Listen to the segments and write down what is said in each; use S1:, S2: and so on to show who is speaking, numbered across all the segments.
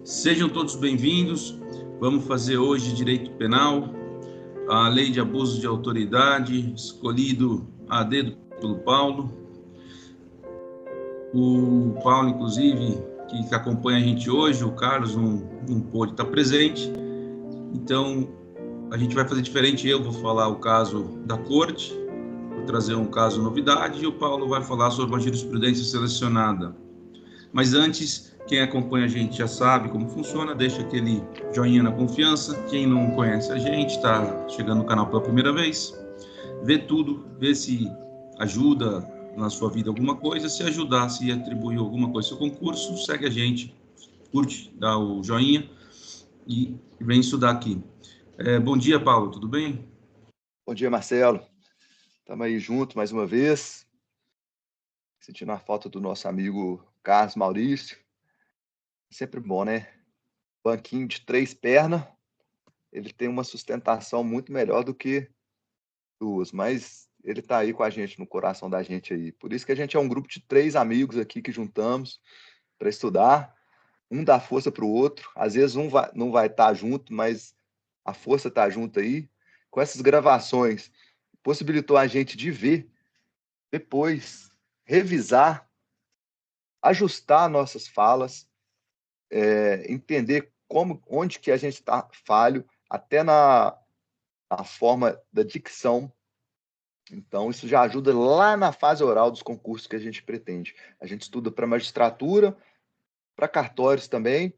S1: Sejam todos bem-vindos. Vamos fazer hoje direito penal, a lei de abuso de autoridade, escolhido a dedo pelo Paulo. O Paulo, inclusive, que acompanha a gente hoje, o Carlos não pôde estar presente. Então, a gente vai fazer diferente. Eu vou falar o caso da corte, vou trazer um caso novidade, e o Paulo vai falar sobre uma jurisprudência selecionada. Mas antes, quem acompanha a gente já sabe como funciona, deixa aquele joinha na confiança. Quem não conhece a gente, está chegando no canal pela primeira vez, vê tudo, vê se ajuda na sua vida alguma coisa. Se ajudar, se atribuir alguma coisa ao seu concurso, segue a gente, curte, dá o joinha e vem estudar aqui. Bom dia, Paulo, tudo bem?
S2: Bom dia, Marcelo. Estamos aí juntos mais uma vez, sentindo a falta do nosso amigo Carlos Maurício. Sempre bom, né? Banquinho de 3 pernas, ele tem uma sustentação muito melhor do que 2, mas ele está aí com a gente, no coração da gente aí. Por isso que a gente é um grupo de 3 amigos aqui que juntamos para estudar. Um dá força para o outro. Às vezes não vai estar junto, mas a força está junto aí. Com essas gravações, possibilitou a gente de ver depois, revisar, ajustar nossas falas, entender onde que a gente está falho, até na forma da dicção. Então, isso já ajuda lá na fase oral dos concursos que a gente pretende. A gente estuda para magistratura, para cartórios também,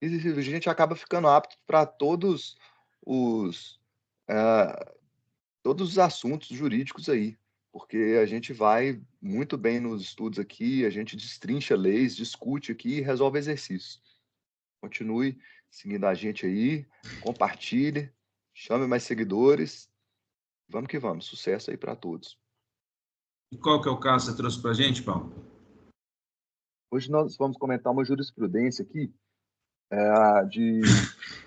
S2: e a gente acaba ficando apto para todos os assuntos jurídicos aí, porque a gente vai muito bem nos estudos aqui, a gente destrincha leis, discute aqui e resolve exercícios. Continue seguindo a gente aí, compartilhe, chame mais seguidores. Vamos que vamos, sucesso aí para todos.
S1: E qual que é o caso que você trouxe para a gente, Paulo?
S2: Hoje nós vamos comentar uma jurisprudência aqui de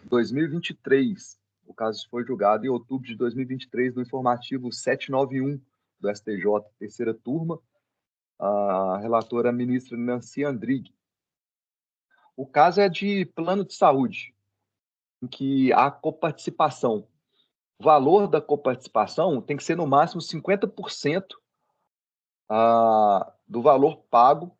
S2: 2023. O caso foi julgado em outubro de 2023 no informativo 791 do STJ, terceira turma. A relatora ministra Nancy Andrighi. O caso é de plano de saúde, em que há coparticipação. O valor da coparticipação tem que ser no máximo 50% do valor pago.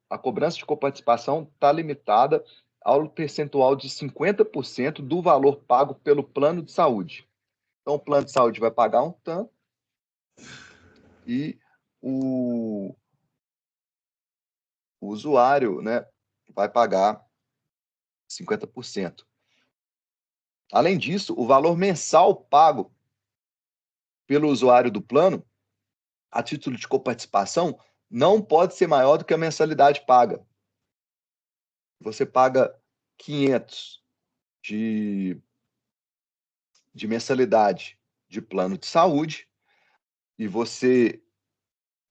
S2: A cobrança de coparticipação está limitada ao percentual de 50% do valor pago pelo plano de saúde. Então, o plano de saúde vai pagar um tanto e o usuário, né, vai pagar 50%. Além disso, o valor mensal pago pelo usuário do plano, a título de coparticipação, não pode ser maior do que a mensalidade paga. Você paga 500 de mensalidade de plano de saúde e você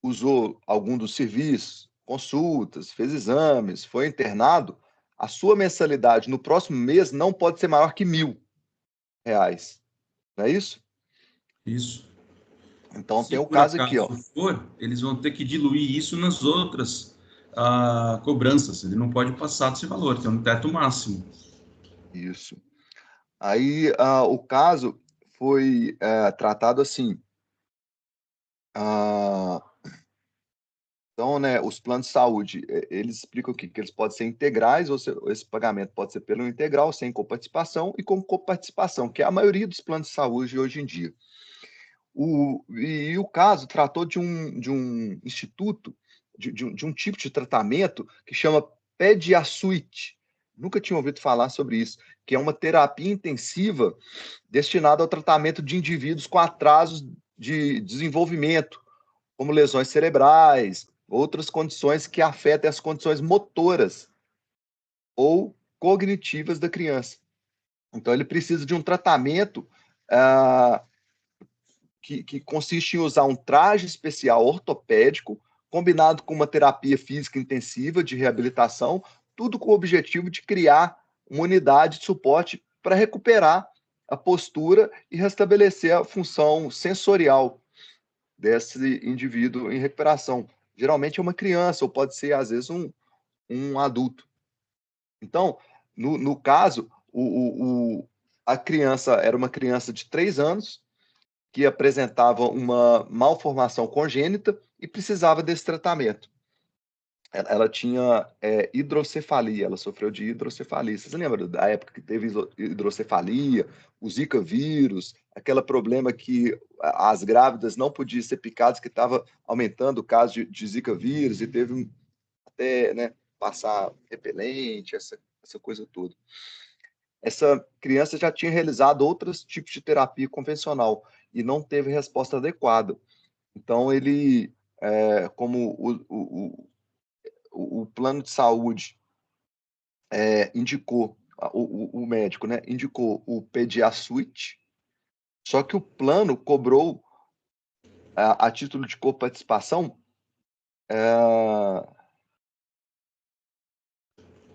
S2: usou algum dos serviços, consultas, fez exames, foi internado, a sua mensalidade no próximo mês não pode ser maior que R$1.000. Não é isso?
S1: Isso.
S2: Então, tem
S1: Se
S2: o
S1: por
S2: caso aqui, ó.
S1: acaso for, eles vão ter que diluir isso nas outras cobranças. Ele não pode passar desse valor, tem um teto máximo.
S2: Isso. Aí, o caso foi tratado assim. Então, né, os planos de saúde, eles explicam aqui que eles podem ser integrais, ou esse pagamento pode ser pelo integral, sem coparticipação, e com coparticipação, que é a maioria dos planos de saúde hoje em dia. O caso tratou de um instituto, de um tipo de tratamento que chama Pediasuite. Nunca tinha ouvido falar sobre isso, que é uma terapia intensiva destinada ao tratamento de indivíduos com atrasos de desenvolvimento, como lesões cerebrais, outras condições que afetam as condições motoras ou cognitivas da criança. Então, ele precisa de um tratamento que consiste em usar um traje especial ortopédico, combinado com uma terapia física intensiva de reabilitação, tudo com o objetivo de criar uma unidade de suporte para recuperar a postura e restabelecer a função sensorial desse indivíduo em recuperação. Geralmente é uma criança, ou pode ser, às vezes, um um adulto. Então, no caso, a criança era uma criança de 3 anos que apresentava uma malformação congênita e precisava desse tratamento. Ela tinha hidrocefalia, ela sofreu de hidrocefalia. Vocês lembram da época que teve hidrocefalia, o Zika vírus, aquele problema que as grávidas não podiam ser picadas, que estava aumentando o caso de Zika vírus, e teve até, né, passar repelente, essa coisa toda. Essa criança já tinha realizado outros tipos de terapia convencional e não teve resposta adequada. Então, ele, como o plano de saúde indicou, o médico, né, indicou o Pediasuite, só que o plano cobrou, a título de coparticipação,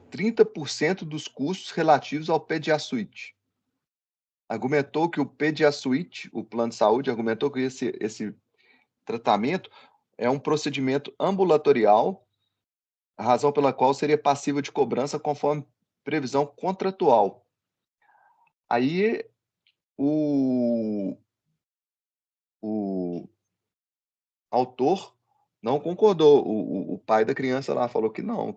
S2: 30% dos custos relativos ao Pediasuite. Argumentou que o Pediasuite, o plano de saúde, argumentou que esse tratamento é um procedimento ambulatorial, a razão pela qual seria passível de cobrança conforme previsão contratual. Aí o autor não concordou, o pai da criança lá falou que não,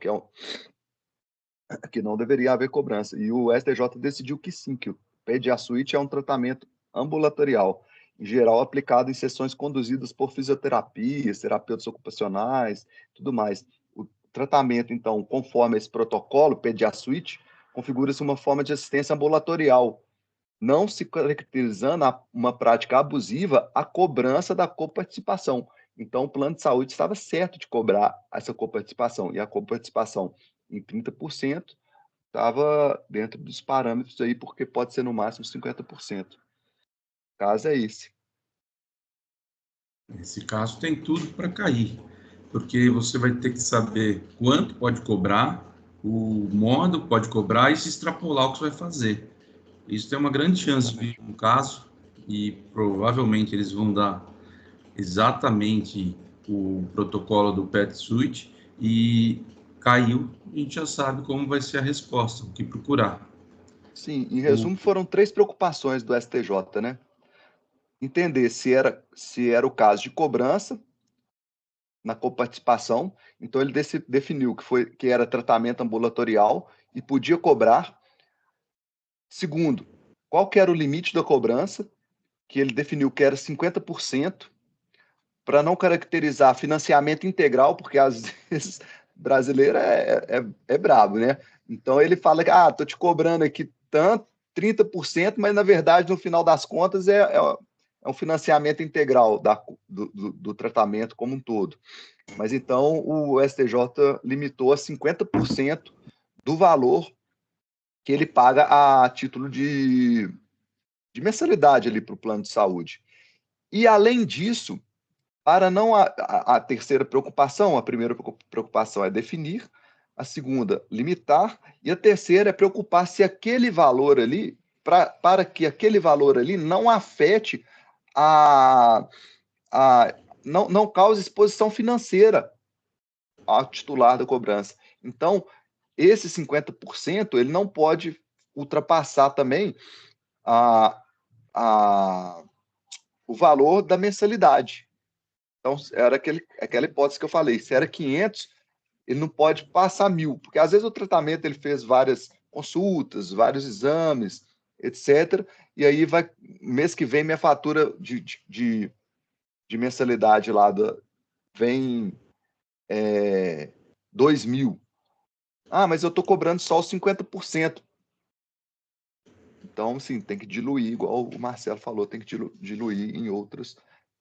S2: que não deveria haver cobrança. E o STJ decidiu que sim, que o Pediasuite é um tratamento ambulatorial, em geral aplicado em sessões conduzidas por fisioterapias, terapeutas ocupacionais, tudo mais. O tratamento, então, conforme esse protocolo, Pediasuite, configura-se uma forma de assistência ambulatorial, não se caracterizando uma prática abusiva a cobrança da coparticipação. Então, o plano de saúde estava certo de cobrar essa coparticipação, e a coparticipação em 30% estava dentro dos parâmetros aí, porque pode ser no máximo 50%. O caso é esse.
S1: Nesse caso tem tudo para cair, porque você vai ter que saber quanto pode cobrar, o modo que pode cobrar e se extrapolar o que você vai fazer. Isso tem uma grande chance de vir um caso e provavelmente eles vão dar exatamente o protocolo do Pediasuite e caiu, a gente já sabe como vai ser a resposta, o que procurar.
S2: Sim, em resumo, foram 3 preocupações do STJ, né? Entender se era o caso de cobrança na coparticipação, então ele definiu que era tratamento ambulatorial e podia cobrar. Segundo, qual que era o limite da cobrança, que ele definiu que era 50%, para não caracterizar financiamento integral, porque às vezes brasileiro é brabo, né? Então ele fala que, tô te cobrando aqui tanto, 30%, mas na verdade, no final das contas, é um financiamento integral do tratamento como um todo. Mas então o STJ limitou a 50% do valor que ele paga a título de mensalidade ali para o plano de saúde. E além disso, para não a terceira preocupação, a primeira preocupação é definir, a segunda, limitar, e a terceira é preocupar se aquele valor ali, para que aquele valor ali não afete não cause exposição financeira ao titular da cobrança. Então, esse 50%, ele não pode ultrapassar também o valor da mensalidade. Então, era aquela hipótese que eu falei, se era 500, ele não pode passar 1.000, porque às vezes o tratamento ele fez várias consultas, vários exames, etc. E aí mês que vem minha fatura de mensalidade lá vem 2.000. Mas eu estou cobrando só os 50%. Então, sim, tem que diluir, igual o Marcelo falou, tem que diluir em outras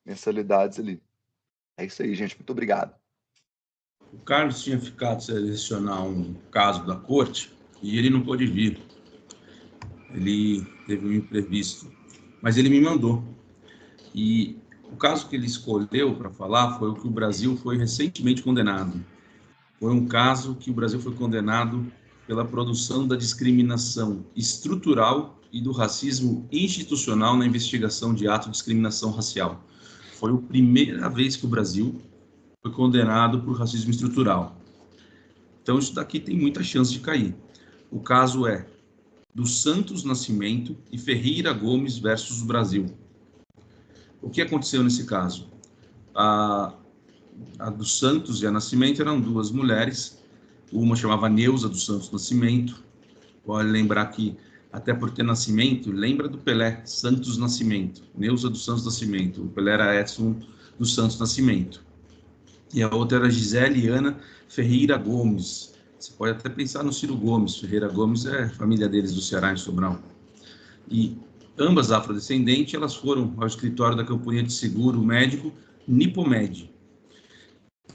S2: mensalidades ali. É isso aí, gente. Muito obrigado.
S1: O Carlos tinha ficado selecionar um caso da corte e ele não pôde vir. Ele teve um imprevisto, mas ele me mandou. E o caso que ele escolheu para falar foi o que o Brasil foi recentemente condenado. Foi um caso que o Brasil foi condenado pela produção da discriminação estrutural e do racismo institucional na investigação de atos de discriminação racial. Foi a primeira vez que o Brasil foi condenado por racismo estrutural. Então, isso daqui tem muita chance de cair. O caso é dos Santos Nascimento e Ferreira Gomes versus Brasil. O que aconteceu nesse caso? A dos Santos e a Nascimento eram duas mulheres, uma chamava Neuza dos Santos Nascimento, pode lembrar que, até por ter Nascimento, lembra do Pelé, Santos Nascimento, Neuza dos Santos Nascimento, o Pelé era Edson dos Santos Nascimento. E a outra era Gisele Ana Ferreira Gomes. Você pode até pensar no Ciro Gomes, Ferreira Gomes é família deles do Ceará, em Sobral. E ambas afrodescendentes, elas foram ao escritório da Companhia de Seguro Médico Nipomed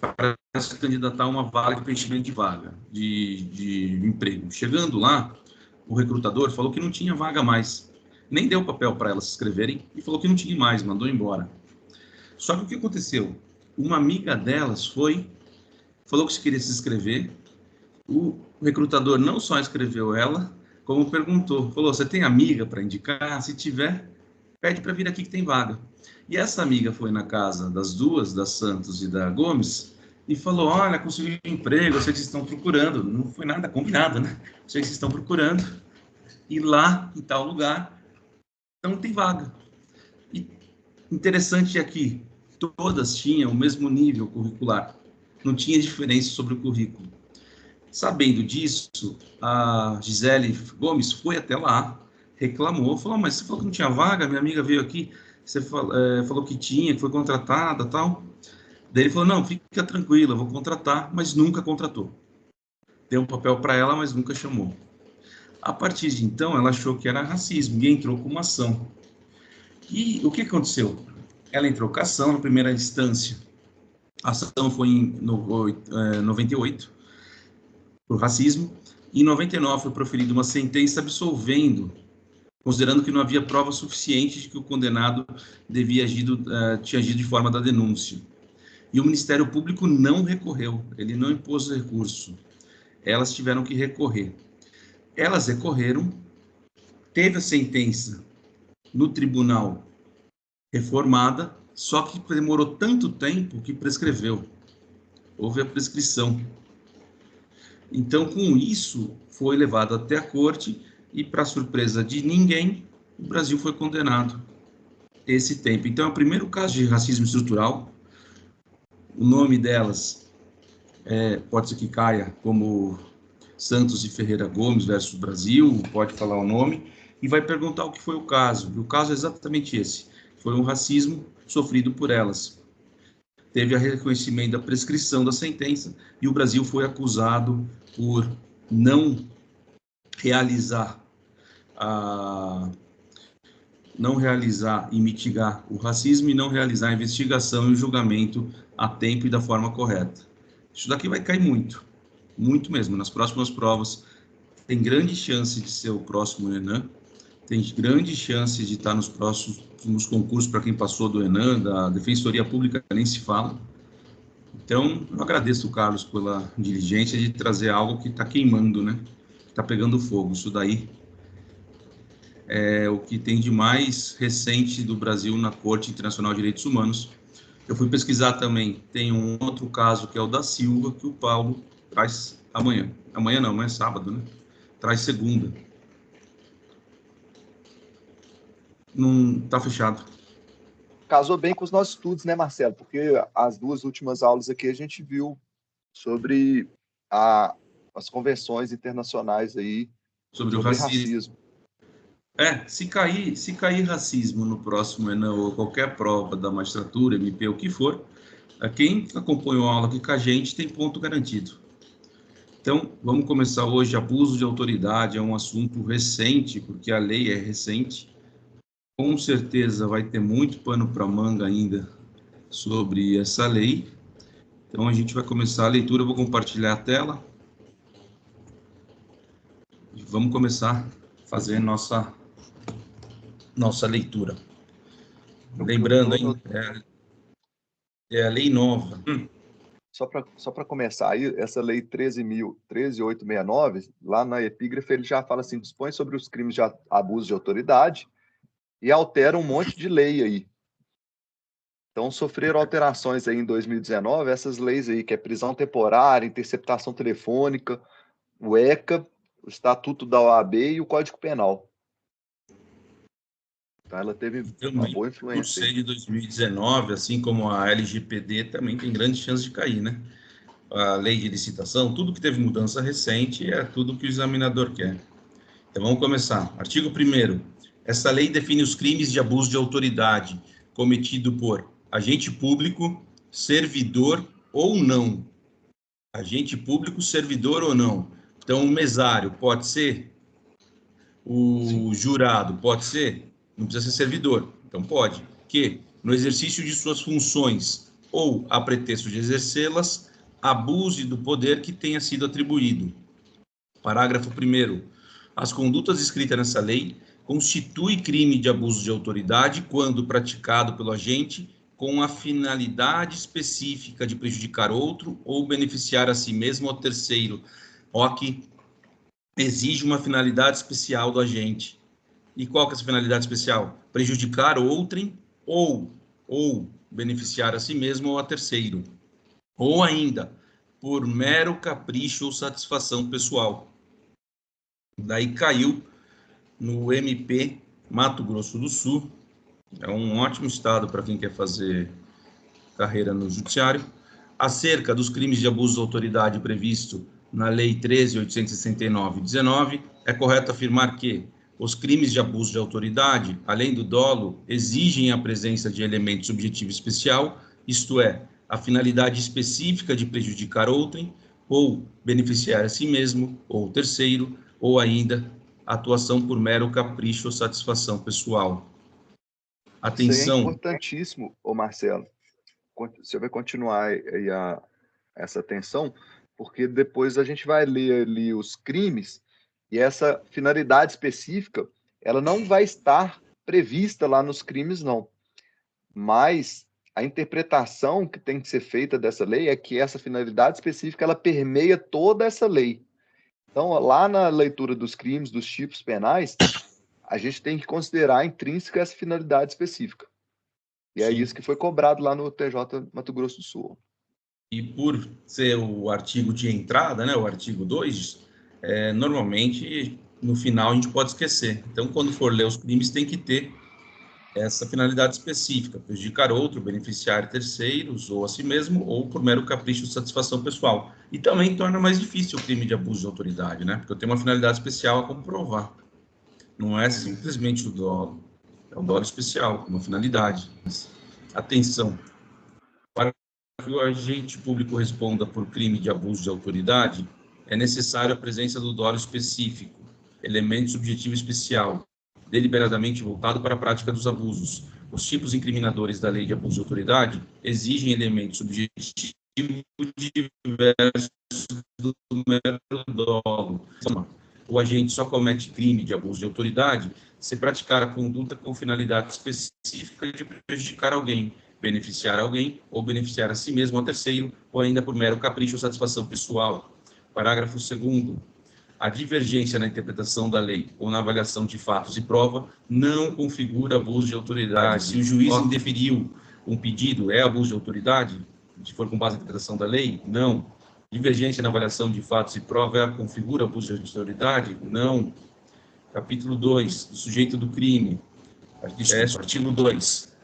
S1: para se candidatar a uma vaga de preenchimento de vaga, de emprego. Chegando lá, o recrutador falou que não tinha vaga mais, nem deu papel para elas se inscreverem e falou que não tinha mais, mandou embora. Só que o que aconteceu? Uma amiga delas falou que se queria se inscrever, o recrutador não só inscreveu ela, como perguntou, falou, você tem amiga para indicar? Se tiver, pede para vir aqui que tem vaga. E essa amiga foi na casa das duas, da Santos e da Gomes, e falou, olha, consegui um emprego, eu sei que vocês estão procurando. Não foi nada combinado, né? Eu sei que vocês estão procurando. E lá, em tal lugar, não tem vaga. E interessante é que todas tinham o mesmo nível curricular. Não tinha diferença sobre o currículo. Sabendo disso, a Gisele Gomes foi até lá, reclamou, falou, mas você falou que não tinha vaga, minha amiga veio aqui, você falou que tinha, que foi contratada, tal. Daí ele falou, não, fica tranquila, vou contratar, mas nunca contratou. Deu um papel para ela, mas nunca chamou. A partir de então, ela achou que era racismo e entrou com uma ação. E o que aconteceu? Ela entrou com a ação na primeira instância. A ação foi em 98, por racismo, e em 99 foi proferida uma sentença absolvendo, considerando que não havia prova suficiente de que o condenado tinha agido de forma da denúncia. E o Ministério Público não recorreu, ele não impôs recurso. Elas tiveram que recorrer. Elas recorreram, teve a sentença no tribunal reformada, só que demorou tanto tempo que prescreveu. Houve a prescrição. Então, com isso, foi levado até a corte e, para surpresa de ninguém, o Brasil foi condenado esse tempo. Então, é o primeiro caso de racismo estrutural. O nome delas pode ser que caia como Santos e Ferreira Gomes versus Brasil, pode falar o nome, e vai perguntar o que foi o caso. E o caso é exatamente esse. Foi um racismo sofrido por elas. Teve o reconhecimento da prescrição da sentença e o Brasil foi acusado por não realizar e mitigar o racismo e não realizar a investigação e o julgamento a tempo e da forma correta. Isso daqui vai cair muito, muito mesmo. Nas próximas provas, tem grande chance de ser o próximo Enem, tem grande chance de estar nos próximos concursos para quem passou do Enem, da Defensoria Pública, nem se fala. Então, eu agradeço o Carlos pela diligência de trazer algo que está queimando, né? Que está pegando fogo. Isso daí é o que tem de mais recente do Brasil na Corte Internacional de Direitos Humanos. Eu fui pesquisar também, tem um outro caso que é o da Silva, que o Paulo traz amanhã. Amanhã não, é sábado, né? Traz segunda. Não está fechado.
S2: Casou bem com os nossos estudos, né, Marcelo? Porque as duas últimas aulas aqui a gente viu sobre as convenções internacionais aí
S1: Sobre o
S2: sobre
S1: racismo.
S2: racismo.
S1: Se cair racismo no próximo Enem ou qualquer prova da magistratura, MP, o que for, quem acompanhou a aula aqui com a gente tem ponto garantido. Então, vamos começar hoje. Abuso de autoridade é um assunto recente, porque a lei é recente. Com certeza vai ter muito pano para manga ainda sobre essa lei. Então, a gente vai começar a leitura. Eu vou compartilhar a tela. E vamos começar a fazer nossa leitura. Lembrando, hein, é a lei nova.
S2: Só para começar aí, essa lei 13.869, lá na epígrafe ele já fala assim, dispõe sobre os crimes de abuso de autoridade e altera um monte de lei aí. Então, sofreram alterações aí em 2019, essas leis aí, que é prisão temporária, interceptação telefônica, o ECA, o Estatuto da OAB e o Código Penal. Então, ela teve uma
S1: Também,
S2: boa
S1: por
S2: influência
S1: ser
S2: aí.
S1: de 2019, assim como a LGPD, também tem grande chance de cair, né? A lei de licitação, tudo que teve mudança recente é tudo que o examinador quer. Então vamos começar. Artigo 1º. Essa lei define os crimes de abuso de autoridade cometido por agente público, servidor ou não. Agente público, servidor ou não. Então, o mesário pode ser,
S2: Sim.
S1: o jurado pode ser, não precisa ser servidor, então pode, que no exercício de suas funções ou a pretexto de exercê-las, abuse do poder que tenha sido atribuído. Parágrafo 1º. As condutas escritas nessa lei constituem crime de abuso de autoridade quando praticado pelo agente com a finalidade específica de prejudicar outro ou beneficiar a si mesmo ou terceiro, o que exige uma finalidade especial do agente. E qual que é essa finalidade especial? Prejudicar outrem ou beneficiar a si mesmo ou a terceiro. Ou ainda, por mero capricho ou satisfação pessoal. Daí caiu no MP Mato Grosso do Sul. É um ótimo estado para quem quer fazer carreira no judiciário. Acerca dos crimes de abuso de autoridade previsto na Lei 13.869/19, é correto afirmar que os crimes de abuso de autoridade, além do dolo, exigem a presença de elemento subjetivo especial, isto é, a finalidade específica de prejudicar outrem, ou beneficiar a si mesmo, ou terceiro, ou ainda atuação por mero capricho ou satisfação pessoal.
S2: Isso aí é
S1: Atenção,
S2: importantíssimo, ô Marcelo. Você vai continuar aí essa atenção, porque depois a gente vai ler ali os crimes e essa finalidade específica, ela não vai estar prevista lá nos crimes, não. Mas a interpretação que tem que ser feita dessa lei é que essa finalidade específica, ela permeia toda essa lei. Então, lá na leitura dos crimes, dos tipos penais, a gente tem que considerar intrínseca essa finalidade específica. E é
S1: sim.
S2: isso que foi cobrado lá no TJ Mato Grosso do Sul.
S1: E por ser o artigo de entrada, né, o artigo 2, normalmente no final a gente pode esquecer. Então, quando for ler os crimes, tem que ter essa finalidade específica, prejudicar outro, beneficiar terceiros, ou a si mesmo, ou por mero capricho de satisfação pessoal. E também torna mais difícil o crime de abuso de autoridade, né? Porque eu tenho uma finalidade especial a comprovar. Não é simplesmente o dolo, é um dolo especial, uma finalidade. Atenção, para que o agente público responda por crime de abuso de autoridade, é necessário a presença do dolo específico, elemento subjetivo especial, deliberadamente voltado para a prática dos abusos. Os tipos incriminadores da lei de abuso de autoridade exigem elementos subjetivos diversos do mero dolo. O agente só comete crime de abuso de autoridade se praticar a conduta com finalidade específica de prejudicar alguém, beneficiar alguém ou beneficiar a si mesmo ou a terceiro, ou ainda por mero capricho ou satisfação pessoal. Parágrafo 2º. A divergência na interpretação da lei ou na avaliação de fatos e prova não configura abuso de autoridade. Se o juiz indeferiu um pedido, é abuso de autoridade? Se for com base na interpretação da lei, não. Divergência na avaliação de fatos e prova configura abuso de autoridade? Não. Capítulo 2, do sujeito do crime. Artigo 2.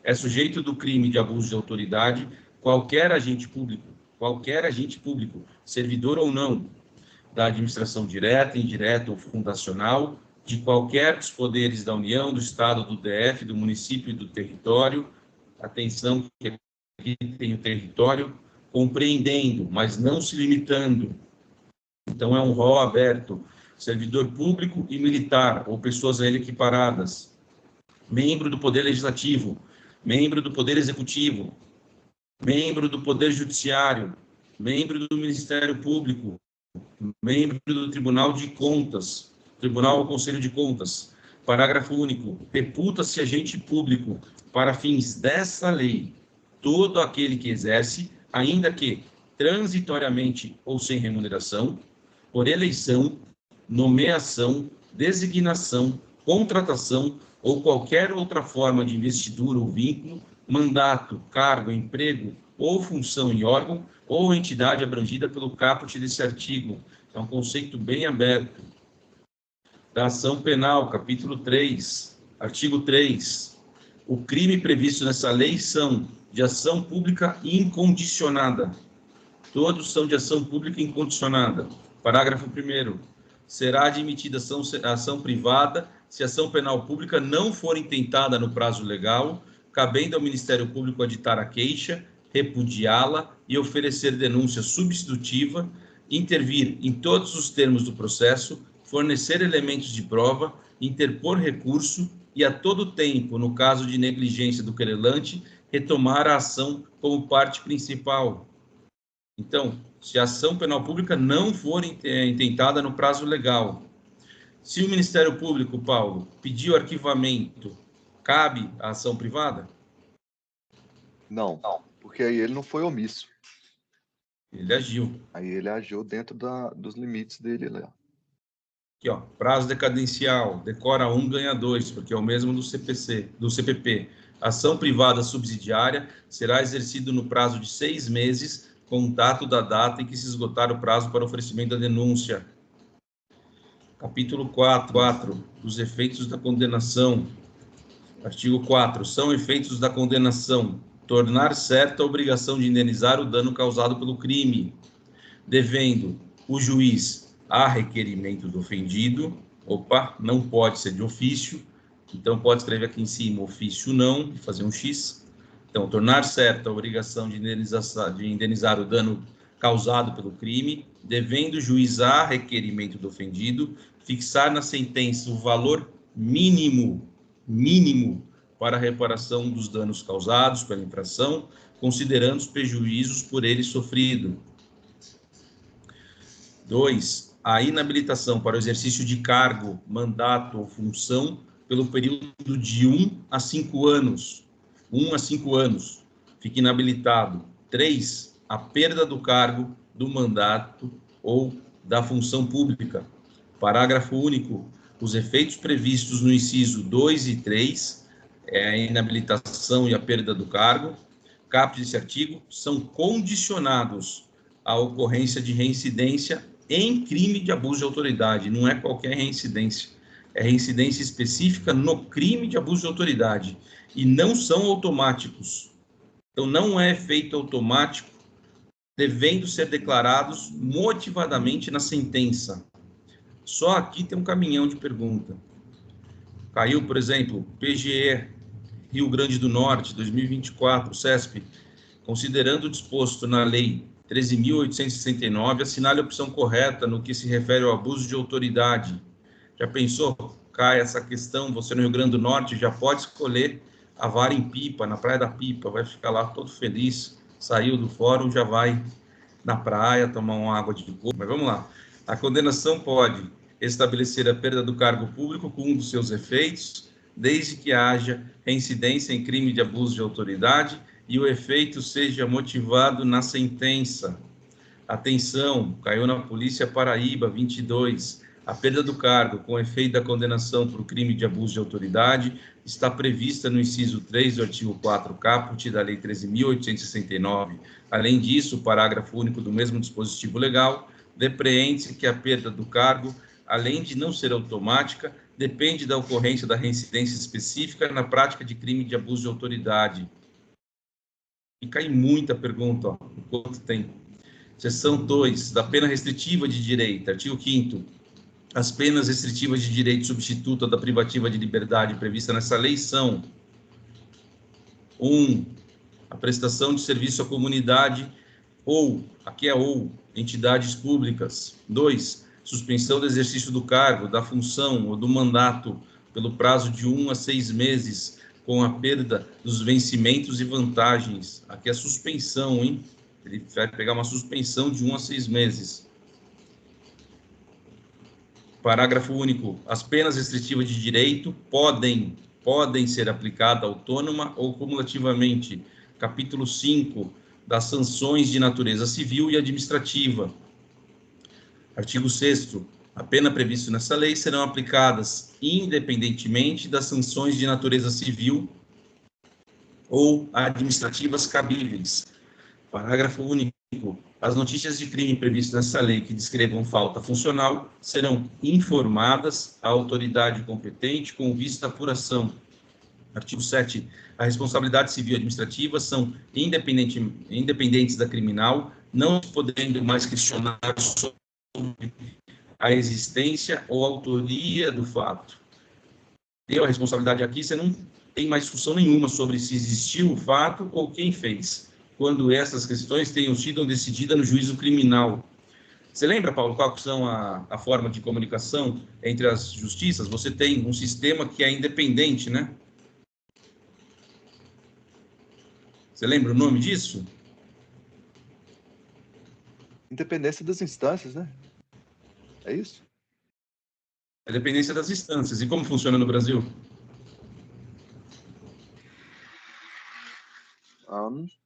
S1: É sujeito do crime de abuso de autoridade qualquer agente público, servidor ou não, da administração direta, indireta ou fundacional, de qualquer dos poderes da União, do Estado, do DF, do município e do território. Atenção, que aqui tem o território, compreendendo, mas não se limitando. Então, é um rol aberto. Servidor público e militar, ou pessoas a ele equiparadas. Membro do Poder Legislativo, membro do Poder Executivo, membro do Poder Judiciário, membro do Ministério Público, membro do Tribunal de Contas, Tribunal ou Conselho de Contas. Parágrafo único. Reputa-se agente público para fins dessa lei todo aquele que exerce, ainda que transitoriamente ou sem remuneração, por eleição, nomeação, designação, contratação ou qualquer outra forma de investidura ou vínculo, mandato, cargo, emprego ou função em órgão ou entidade abrangida pelo caput desse artigo. É um conceito bem aberto. Da ação penal, capítulo 3, artigo 3. O crime previsto nessa lei são de ação pública incondicionada. Todos são de ação pública incondicionada. Parágrafo 1º. Será admitida ação privada se a ação penal pública não for intentada no prazo legal, cabendo ao Ministério Público aditar a queixa, repudiá-la e oferecer denúncia substitutiva, intervir em todos os termos do processo, fornecer elementos de prova, interpor recurso e, a todo tempo, no caso de negligência do querelante, retomar a ação como parte principal. Então, se a ação penal pública não for intentada no prazo legal, se o Ministério Público, Paulo, pediu arquivamento, cabe a ação privada?
S2: Não, porque aí ele não foi omisso.
S1: Ele agiu.
S2: Aí ele agiu dentro dos limites dele lá.
S1: Aqui, ó, prazo decadencial, decora 1, ganha 2, porque é o mesmo do CPP. Ação privada subsidiária será exercido no prazo de 6 meses, contato da data em que se esgotar o prazo para oferecimento da denúncia. Capítulo 4, dos efeitos da condenação. Artigo 4, são efeitos da condenação: tornar certa a obrigação de indenizar o dano causado pelo crime, devendo o juiz, a requerimento do ofendido, não pode ser de ofício, então pode escrever aqui em cima, ofício não, e fazer um X. Então, tornar certa a obrigação de indenizar o dano causado pelo crime, devendo o juiz, a requerimento do ofendido, fixar na sentença o valor mínimo para a reparação dos danos causados pela infração, considerando os prejuízos por ele sofrido. 2. A inabilitação para o exercício de cargo, mandato ou função pelo período de 1 a 5 anos. 1 a 5 anos. Fica inabilitado. 3. A perda do cargo, do mandato ou da função pública. Parágrafo único. Os efeitos previstos no inciso 2 e 3, a inabilitação e a perda do cargo, caput desse artigo, são condicionados à ocorrência de reincidência em crime de abuso de autoridade. Não é qualquer reincidência. É reincidência específica no crime de abuso de autoridade. E não são automáticos. Então, não é efeito automático, devendo ser declarados motivadamente na sentença. Só aqui tem um caminhão de pergunta. Caiu, por exemplo, PGE, Rio Grande do Norte, 2024, CESP, considerando o disposto na Lei 13.869, assinale a opção correta no que se refere ao abuso de autoridade. Já pensou? Cai essa questão, você no Rio Grande do Norte já pode escolher a vara em Pipa, na Praia da Pipa, vai ficar lá todo feliz, saiu do fórum, já vai na praia tomar uma água de coco. Mas vamos lá. A condenação pode estabelecer a perda do cargo público com um dos seus efeitos, desde que haja reincidência em crime de abuso de autoridade e o efeito seja motivado na sentença. Atenção, caiu na Polícia Paraíba, 22. A perda do cargo com efeito da condenação por crime de abuso de autoridade está prevista no inciso 3 do artigo 4 caput da Lei 13.869. Além disso, o parágrafo único do mesmo dispositivo legal depreende-se que a perda do cargo, além de não ser automática, depende da ocorrência da reincidência específica na prática de crime de abuso de autoridade. E cai muita pergunta, ó, quanto tem. Seção 2, da pena restritiva de direito, artigo 5º. As penas restritivas de direito substituta da privativa de liberdade prevista nessa lei são: 1. A prestação de serviço à comunidade aqui é entidades públicas. 2. Suspensão do exercício do cargo, da função ou do mandato pelo prazo de 1 a 6 meses, com a perda dos vencimentos e vantagens. Aqui é suspensão, hein? Ele vai pegar uma suspensão de 1 a 6 meses. Parágrafo único. As penas restritivas de direito podem ser aplicadas autônoma ou cumulativamente. Capítulo 5, das sanções de natureza civil e administrativa. Artigo 6º. A pena prevista nessa lei serão aplicadas independentemente das sanções de natureza civil ou administrativas cabíveis. Parágrafo único. As notícias de crime previstas nessa lei que descrevam falta funcional serão informadas à autoridade competente com vista à apuração. Artigo 7. A responsabilidade civil e administrativa são independentes da criminal, não podendo mais questionar sobre a existência ou autoria do fato. Deu a responsabilidade aqui, você não tem mais discussão nenhuma sobre se existiu o fato ou quem fez, quando essas questões tenham sido decididas no juízo criminal. Você lembra, Paulo, qual são a forma de comunicação entre as justiças? Você tem um sistema que é independente, né? Você lembra o nome disso?
S2: Independência das instâncias, né? É isso?
S1: A dependência das instâncias. E como funciona no Brasil?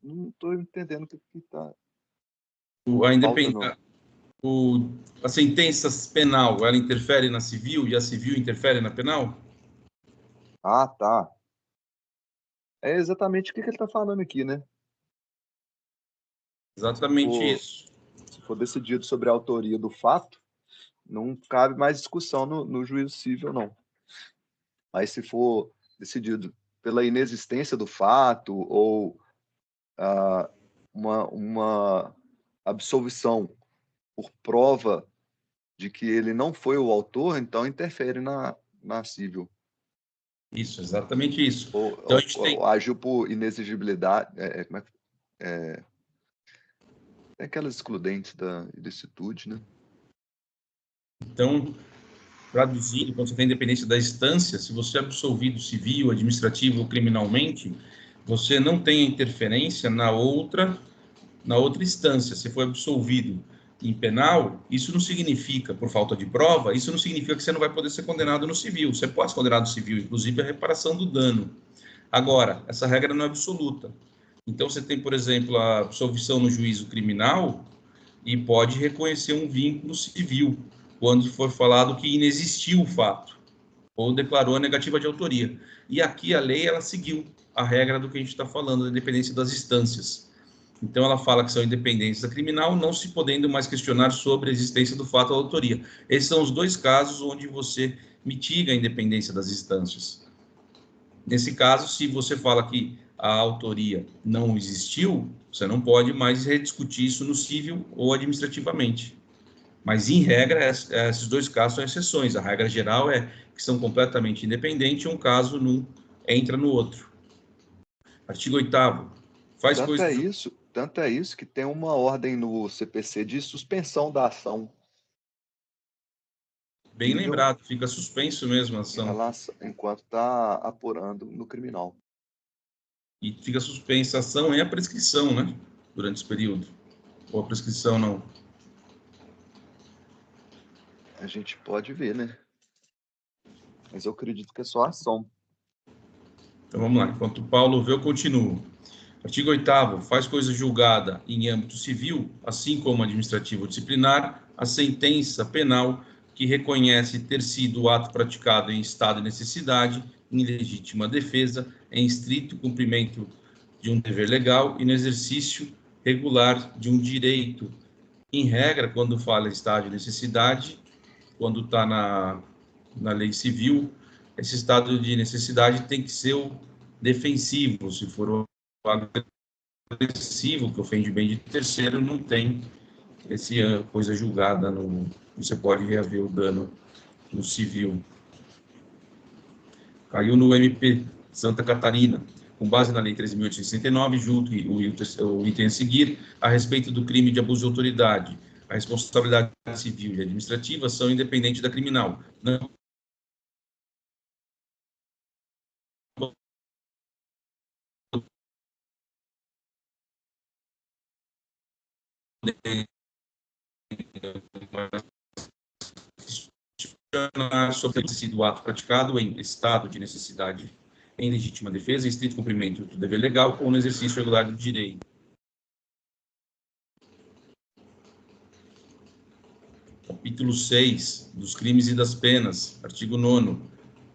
S2: Não estou entendendo o que está.
S1: A sentença penal, ela interfere na civil e a civil interfere na penal?
S2: Ah, tá. É exatamente o que ele está falando aqui, né?
S1: Exatamente isso.
S2: Se for decidido sobre a autoria do fato, não cabe mais discussão no juízo civil, não. Mas se for decidido pela inexistência do fato ou uma absolvição por prova de que ele não foi o autor, então interfere na civil.
S1: Isso, exatamente isso.
S2: Então, a gente tem... agiu por inexigibilidade. Tem aquelas excludentes da ilicitude, né?
S1: Então, traduzindo, quando você tem independência da instância, se você é absolvido civil, administrativo ou criminalmente, você não tem interferência na outra instância. Se for absolvido em penal, isso não significa, por falta de prova, isso não significa que você não vai poder ser condenado no civil. Você pode ser condenado no civil, inclusive a reparação do dano. Agora, essa regra não é absoluta. Então, você tem, por exemplo, a absolvição no juízo criminal e pode reconhecer um vínculo civil, quando for falado que inexistiu o fato, ou declarou a negativa de autoria. E aqui a lei, ela seguiu a regra do que a gente está falando, da independência das instâncias. Então, ela fala que são independentes da criminal, não se podendo mais questionar sobre a existência do fato ou autoria. Esses são os dois casos onde você mitiga a independência das instâncias. Nesse caso, se você fala que a autoria não existiu, você não pode mais rediscutir isso no civil ou administrativamente. Mas, em regra, esses dois casos são exceções. A regra geral é que são completamente independentes e um caso não entra no outro. Artigo 8º.
S2: Tanto é isso que tem uma ordem no CPC de suspensão da ação.
S1: Bem lembrado, fica suspenso mesmo a ação.
S2: Enquanto está apurando no criminal.
S1: E fica suspensa a ação e a prescrição, né? Durante esse período. Ou a prescrição não?
S2: A gente pode ver, né? Mas eu acredito que é só ação.
S1: Então vamos lá. Enquanto o Paulo vê, eu continuo. Artigo 8º. Faz coisa julgada em âmbito civil, assim como administrativo ou disciplinar, a sentença penal que reconhece ter sido o ato praticado em estado de necessidade, em legítima defesa, em estrito cumprimento de um dever legal e no exercício regular de um direito. Em regra, quando fala estado de necessidade, quando está na lei civil, esse estado de necessidade tem que ser o defensivo. Se for o agressivo, que ofende bem de terceiro, não tem esse coisa julgada, você pode reaver o dano no civil. Caiu no MP Santa Catarina, com base na Lei 13.869, junto o item a seguir, a respeito do crime de abuso de autoridade. A responsabilidade civil e administrativa são independentes da criminal. Não sobre ter sido o ato praticado em estado de necessidade, em legítima defesa, em estrito cumprimento do dever legal ou no exercício regular do direito. Capítulo 6 dos crimes e das penas, artigo 9º,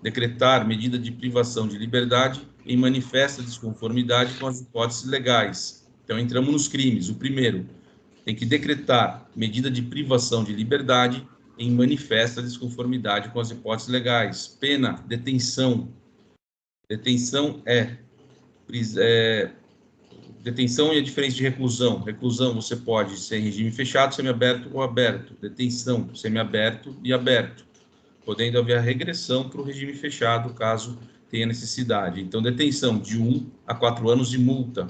S1: decretar medida de privação de liberdade em manifesta desconformidade com as hipóteses legais. Então, entramos nos crimes. O primeiro, tem que decretar medida de privação de liberdade em manifesta desconformidade com as hipóteses legais. Pena, detenção. Detenção é detenção é diferente de reclusão. Reclusão você pode ser em regime fechado, semiaberto ou aberto. Detenção, semiaberto e aberto, podendo haver a regressão para o regime fechado, caso tenha necessidade. Então, detenção de 1 a 4 anos de multa.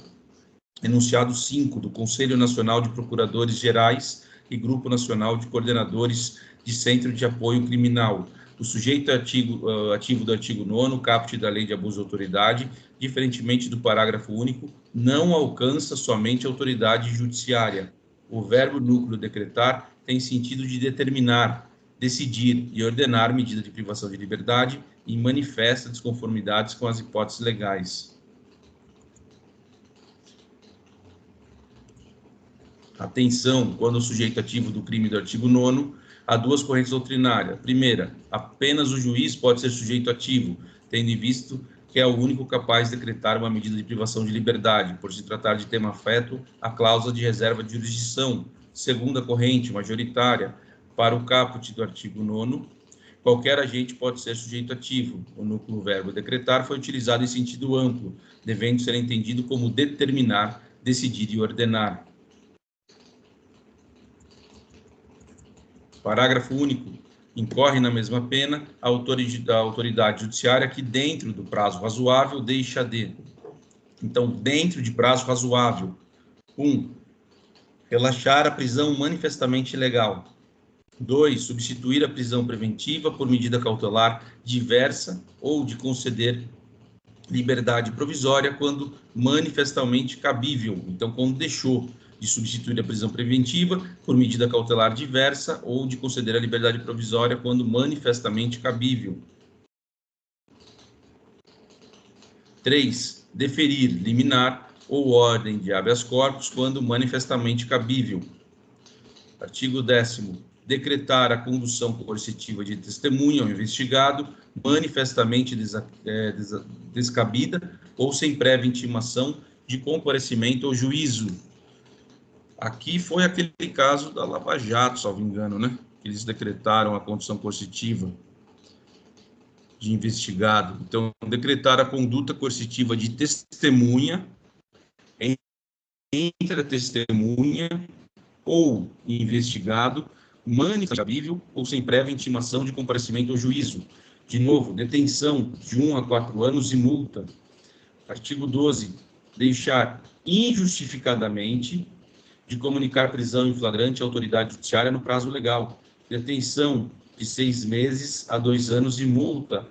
S1: Enunciado 5 do Conselho Nacional de Procuradores Gerais e Grupo Nacional de Coordenadores de Centro de Apoio Criminal. O sujeito ativo do artigo 9º, caput da Lei de Abuso de Autoridade, diferentemente do parágrafo único, não alcança somente a autoridade judiciária. O verbo núcleo decretar tem sentido de determinar, decidir e ordenar medida de privação de liberdade e manifesta desconformidades com as hipóteses legais. Atenção, quando o sujeito ativo do crime do artigo 9º, há duas correntes doutrinárias. Primeira, apenas o juiz pode ser sujeito ativo, tendo em vista que é o único capaz de decretar uma medida de privação de liberdade, por se tratar de tema afeto à cláusula de reserva de jurisdição. Segunda corrente, majoritária, para o caput do artigo 9º, qualquer agente pode ser sujeito ativo. O núcleo verbo decretar foi utilizado em sentido amplo, devendo ser entendido como determinar, decidir e ordenar. Parágrafo único. Incorre na mesma pena a autoridade judiciária que, dentro do prazo razoável, deixa de. Então, dentro de prazo razoável. 1. Relaxar a prisão manifestamente ilegal. 2. Substituir a prisão preventiva por medida cautelar diversa ou de conceder liberdade provisória quando manifestamente cabível. Então, quando deixou de substituir a prisão preventiva por medida cautelar diversa ou de conceder a liberdade provisória quando manifestamente cabível. 3. Deferir liminar ou ordem de habeas corpus quando manifestamente cabível. Artigo 10º. Decretar a condução coercitiva de testemunha ao investigado manifestamente descabida ou sem prévia intimação de comparecimento ao juízo. Aqui foi aquele caso da Lava Jato, salvo engano, né? Eles decretaram a condução coercitiva de investigado. Então, decretar a conduta coercitiva de testemunha entre a testemunha ou investigado, manifestamente cabível ou sem prévia intimação de comparecimento ao juízo. De novo, detenção de 1 a 4 anos e multa. Artigo 12. Deixar injustificadamente de comunicar prisão em flagrante à autoridade judiciária no prazo legal. Detenção de 6 meses a 2 anos e multa.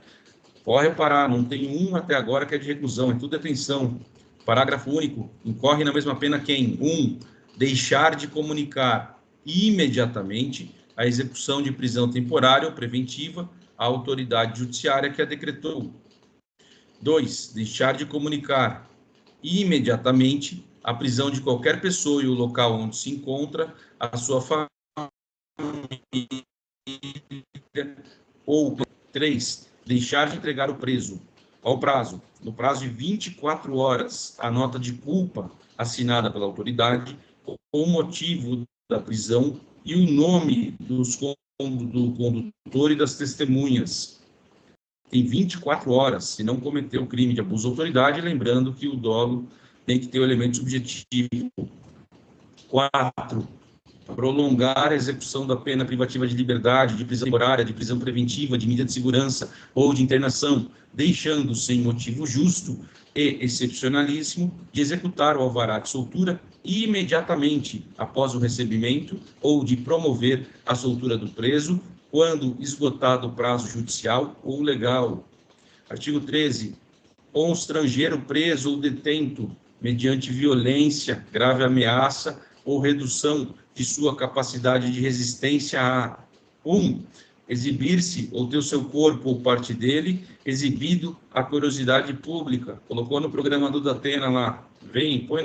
S1: Pode reparar, não tem um até agora que é de reclusão, é tudo detenção. Parágrafo único. Incorre na mesma pena quem? 1. Deixar de comunicar imediatamente a execução de prisão temporária ou preventiva à autoridade judiciária que a decretou. 2. Deixar de comunicar imediatamente a prisão de qualquer pessoa e o local onde se encontra a sua família. Ou 3. Deixar de entregar o preso ao prazo, no prazo de 24 horas, a nota de culpa assinada pela autoridade, o motivo da prisão e o nome do condutor e das testemunhas. Tem 24 horas, se não cometeu o crime de abuso de autoridade, lembrando que o dolo tem que ter o elemento subjetivo. 4. Prolongar a execução da pena privativa de liberdade, de prisão temporária, de prisão preventiva, de medida de segurança ou de internação, deixando sem motivo justo e excepcionalíssimo de executar o alvará de soltura imediatamente após o recebimento ou de promover a soltura do preso quando esgotado o prazo judicial ou legal. Artigo 13. Constranger o preso ou detento mediante violência, grave ameaça ou redução de sua capacidade de resistência a 1. Exibir-se ou ter o seu corpo ou parte dele exibido à curiosidade pública. Colocou no programa do Datena lá. Vem, põe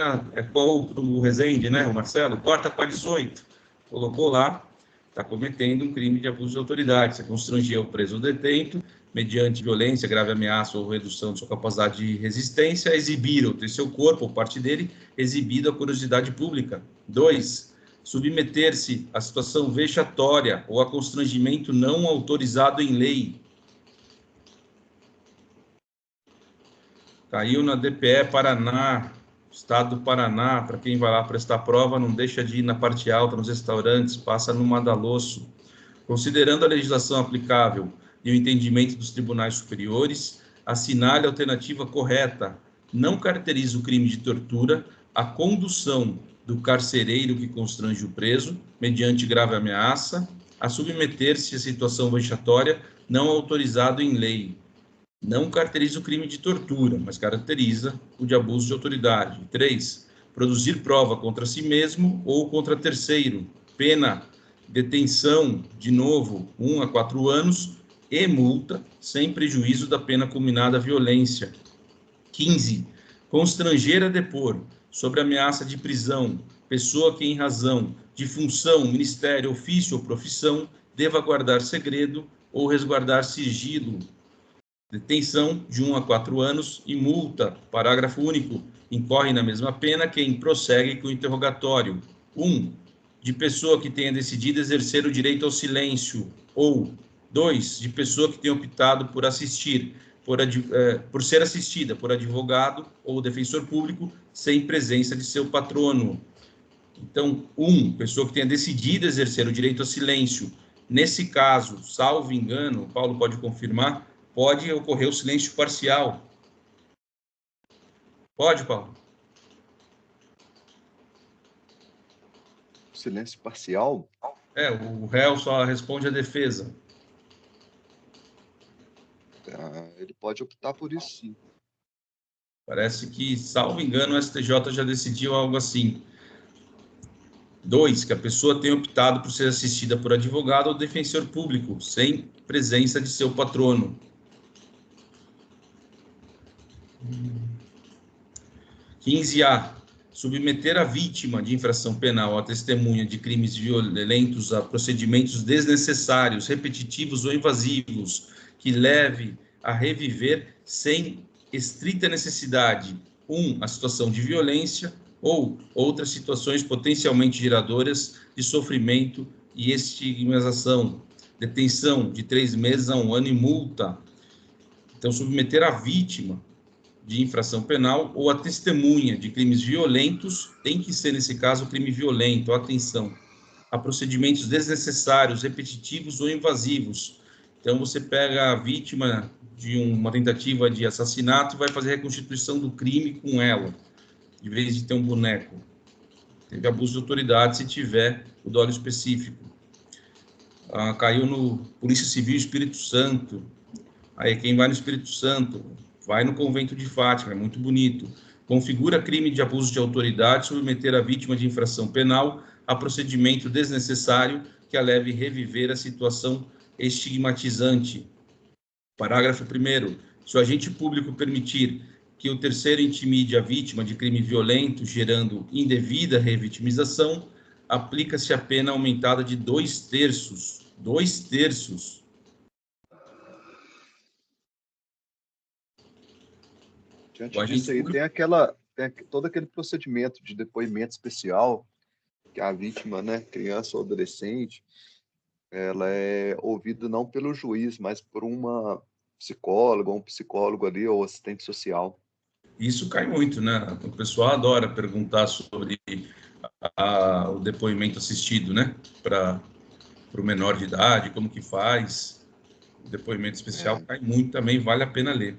S1: qual o Rezende, né, o Marcelo? Corta para 18. Colocou lá, está cometendo um crime de abuso de autoridade. Você constrangia o preso ou detento mediante violência, grave ameaça ou redução de sua capacidade de resistência, exibir ou ter seu corpo ou parte dele exibido à curiosidade pública. 2. Submeter-se a situação vexatória ou a constrangimento não autorizado em lei. Caiu na DPE Paraná, Estado do Paraná. Para quem vai lá prestar prova, não deixa de ir na parte alta, nos restaurantes, passa no Madalosso. Considerando a legislação aplicável e o entendimento dos tribunais superiores, assinale a alternativa correta. Não caracteriza o crime de tortura a condução do carcereiro que constrange o preso, mediante grave ameaça, a submeter-se a situação vexatória não autorizado em lei. Não caracteriza o crime de tortura, mas caracteriza o de abuso de autoridade. 3. Produzir prova contra si mesmo ou contra terceiro. Pena, detenção, de novo, 1 a 4 anos, e multa, sem prejuízo da pena combinada à violência. 15. Constranger a depor, sobre ameaça de prisão, pessoa que, em razão de função, ministério, ofício ou profissão, deva guardar segredo ou resguardar sigilo. Detenção de 1 a 4 anos e multa, parágrafo único, incorre na mesma pena quem prossegue com o interrogatório. 1. De pessoa que tenha decidido exercer o direito ao silêncio, ou 2. De pessoa que tenha optado por assistir, por ser assistida por advogado ou defensor público sem presença de seu patrono. Então, 1. Pessoa que tenha decidido exercer o direito ao silêncio. Nesse caso, salvo engano, o Paulo pode confirmar, pode ocorrer o silêncio parcial. Pode, Paulo?
S2: Silêncio parcial?
S1: O réu só responde à defesa.
S2: Ele pode optar por isso, sim.
S1: Parece que, salvo engano, o STJ já decidiu algo assim. 2, que a pessoa tenha optado por ser assistida por advogado ou defensor público, sem presença de seu patrono. 15A. Submeter a vítima de infração penal ou a testemunha de crimes violentos a procedimentos desnecessários, repetitivos ou invasivos, que leve a reviver sem estrita necessidade, 1. A situação de violência ou outras situações potencialmente geradoras de sofrimento e estigmatização, detenção de 3 meses a 1 ano e multa. Então, submeter a vítima de infração penal ou a testemunha de crimes violentos, tem que ser, nesse caso, crime violento, atenção, a procedimentos desnecessários, repetitivos ou invasivos. Então, você pega a vítima de uma tentativa de assassinato e vai fazer a reconstituição do crime com ela, em vez de ter um boneco. Teve abuso de autoridade se tiver o dolo específico. Caiu no Polícia Civil Espírito Santo. Aí, quem vai no Espírito Santo, vai no Convento de Fátima, é muito bonito. Configura crime de abuso de autoridade, submeter a vítima de infração penal a procedimento desnecessário que a leve reviver a situação estigmatizante. Parágrafo 1º. Se o agente público permitir que o terceiro intimide a vítima de crime violento, gerando indevida revitimização, aplica-se a pena aumentada de 2/3. 2/3.
S2: Diante disso aí, tem todo aquele procedimento de depoimento especial, que a vítima, né, criança ou adolescente, ela é ouvida não pelo juiz, mas por uma psicóloga, um psicólogo ali, ou assistente social.
S1: Isso cai muito, né? O pessoal adora perguntar sobre o depoimento assistido, né? Para o menor de idade, como que faz. O depoimento especial cai muito também, vale a pena ler.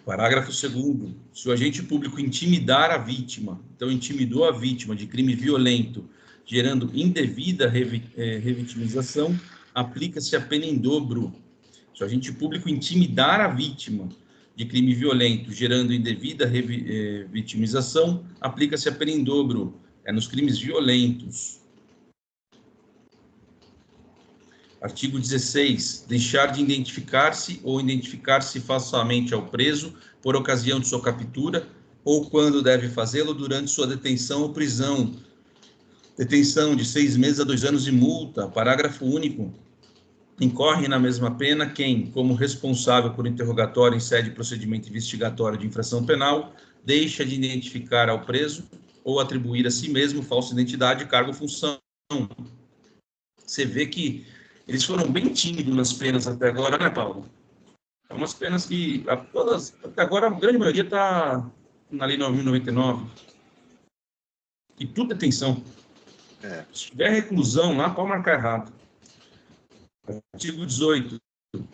S1: Parágrafo 2º. Se o agente público intimidar a vítima, então intimidou a vítima de crime violento, gerando indevida revitimização, aplica-se a pena em dobro. Se o agente público intimidar a vítima de crime violento, gerando indevida revitimização, aplica-se a pena em dobro. É nos crimes violentos. Artigo 16. Deixar de identificar-se ou identificar-se falsamente ao preso por ocasião de sua captura ou quando deve fazê-lo durante sua detenção ou prisão. Detenção de 6 meses a 2 anos e multa. Parágrafo único. incorre na mesma pena quem, como responsável por interrogatório em sede de procedimento investigatório de infração penal, deixa de identificar ao preso ou atribuir a si mesmo falsa identidade, cargo ou função. Você vê que eles foram bem tímidos nas penas até agora, né, Paulo? São umas penas que, todas, até agora, a grande maioria está na Lei 9.099. E tudo é detenção. Se tiver reclusão lá, pode marcar errado. Artigo 18.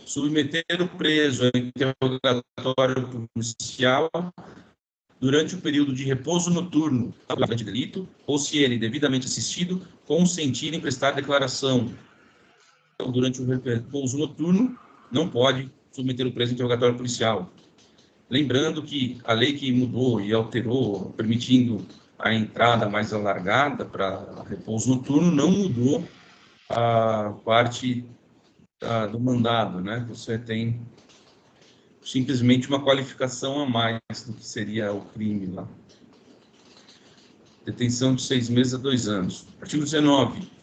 S1: Submeter o preso a interrogatório policial durante o período de repouso noturno de delito, ou se ele, devidamente assistido, consentir em prestar declaração. Então, durante o repouso noturno, não pode submeter o preso a interrogatório policial. Lembrando que a lei que mudou e alterou, permitindo a entrada mais alargada para repouso noturno, não mudou a parte do mandado, né? Você tem simplesmente uma qualificação a mais do que seria o crime lá. Detenção de 6 meses a 2 anos. Artigo 19.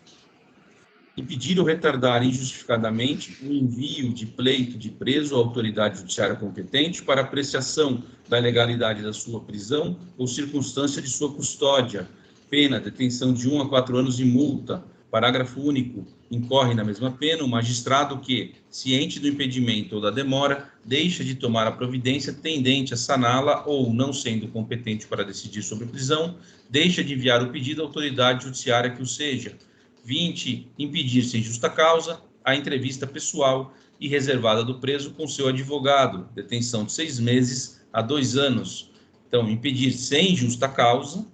S1: Impedir ou retardar injustificadamente o envio de pleito de preso à autoridade judiciária competente para apreciação da legalidade da sua prisão ou circunstância de sua custódia. Pena, detenção de 1 a 4 anos e multa. Parágrafo único. Incorre na mesma pena o magistrado que, ciente do impedimento ou da demora, deixa de tomar a providência tendente a saná-la ou, não sendo competente para decidir sobre prisão, deixa de enviar o pedido à autoridade judiciária que o seja. 20. Impedir sem justa causa a entrevista pessoal e reservada do preso com seu advogado. Detenção de 6 meses a 2 anos. Então, impedir sem justa causa.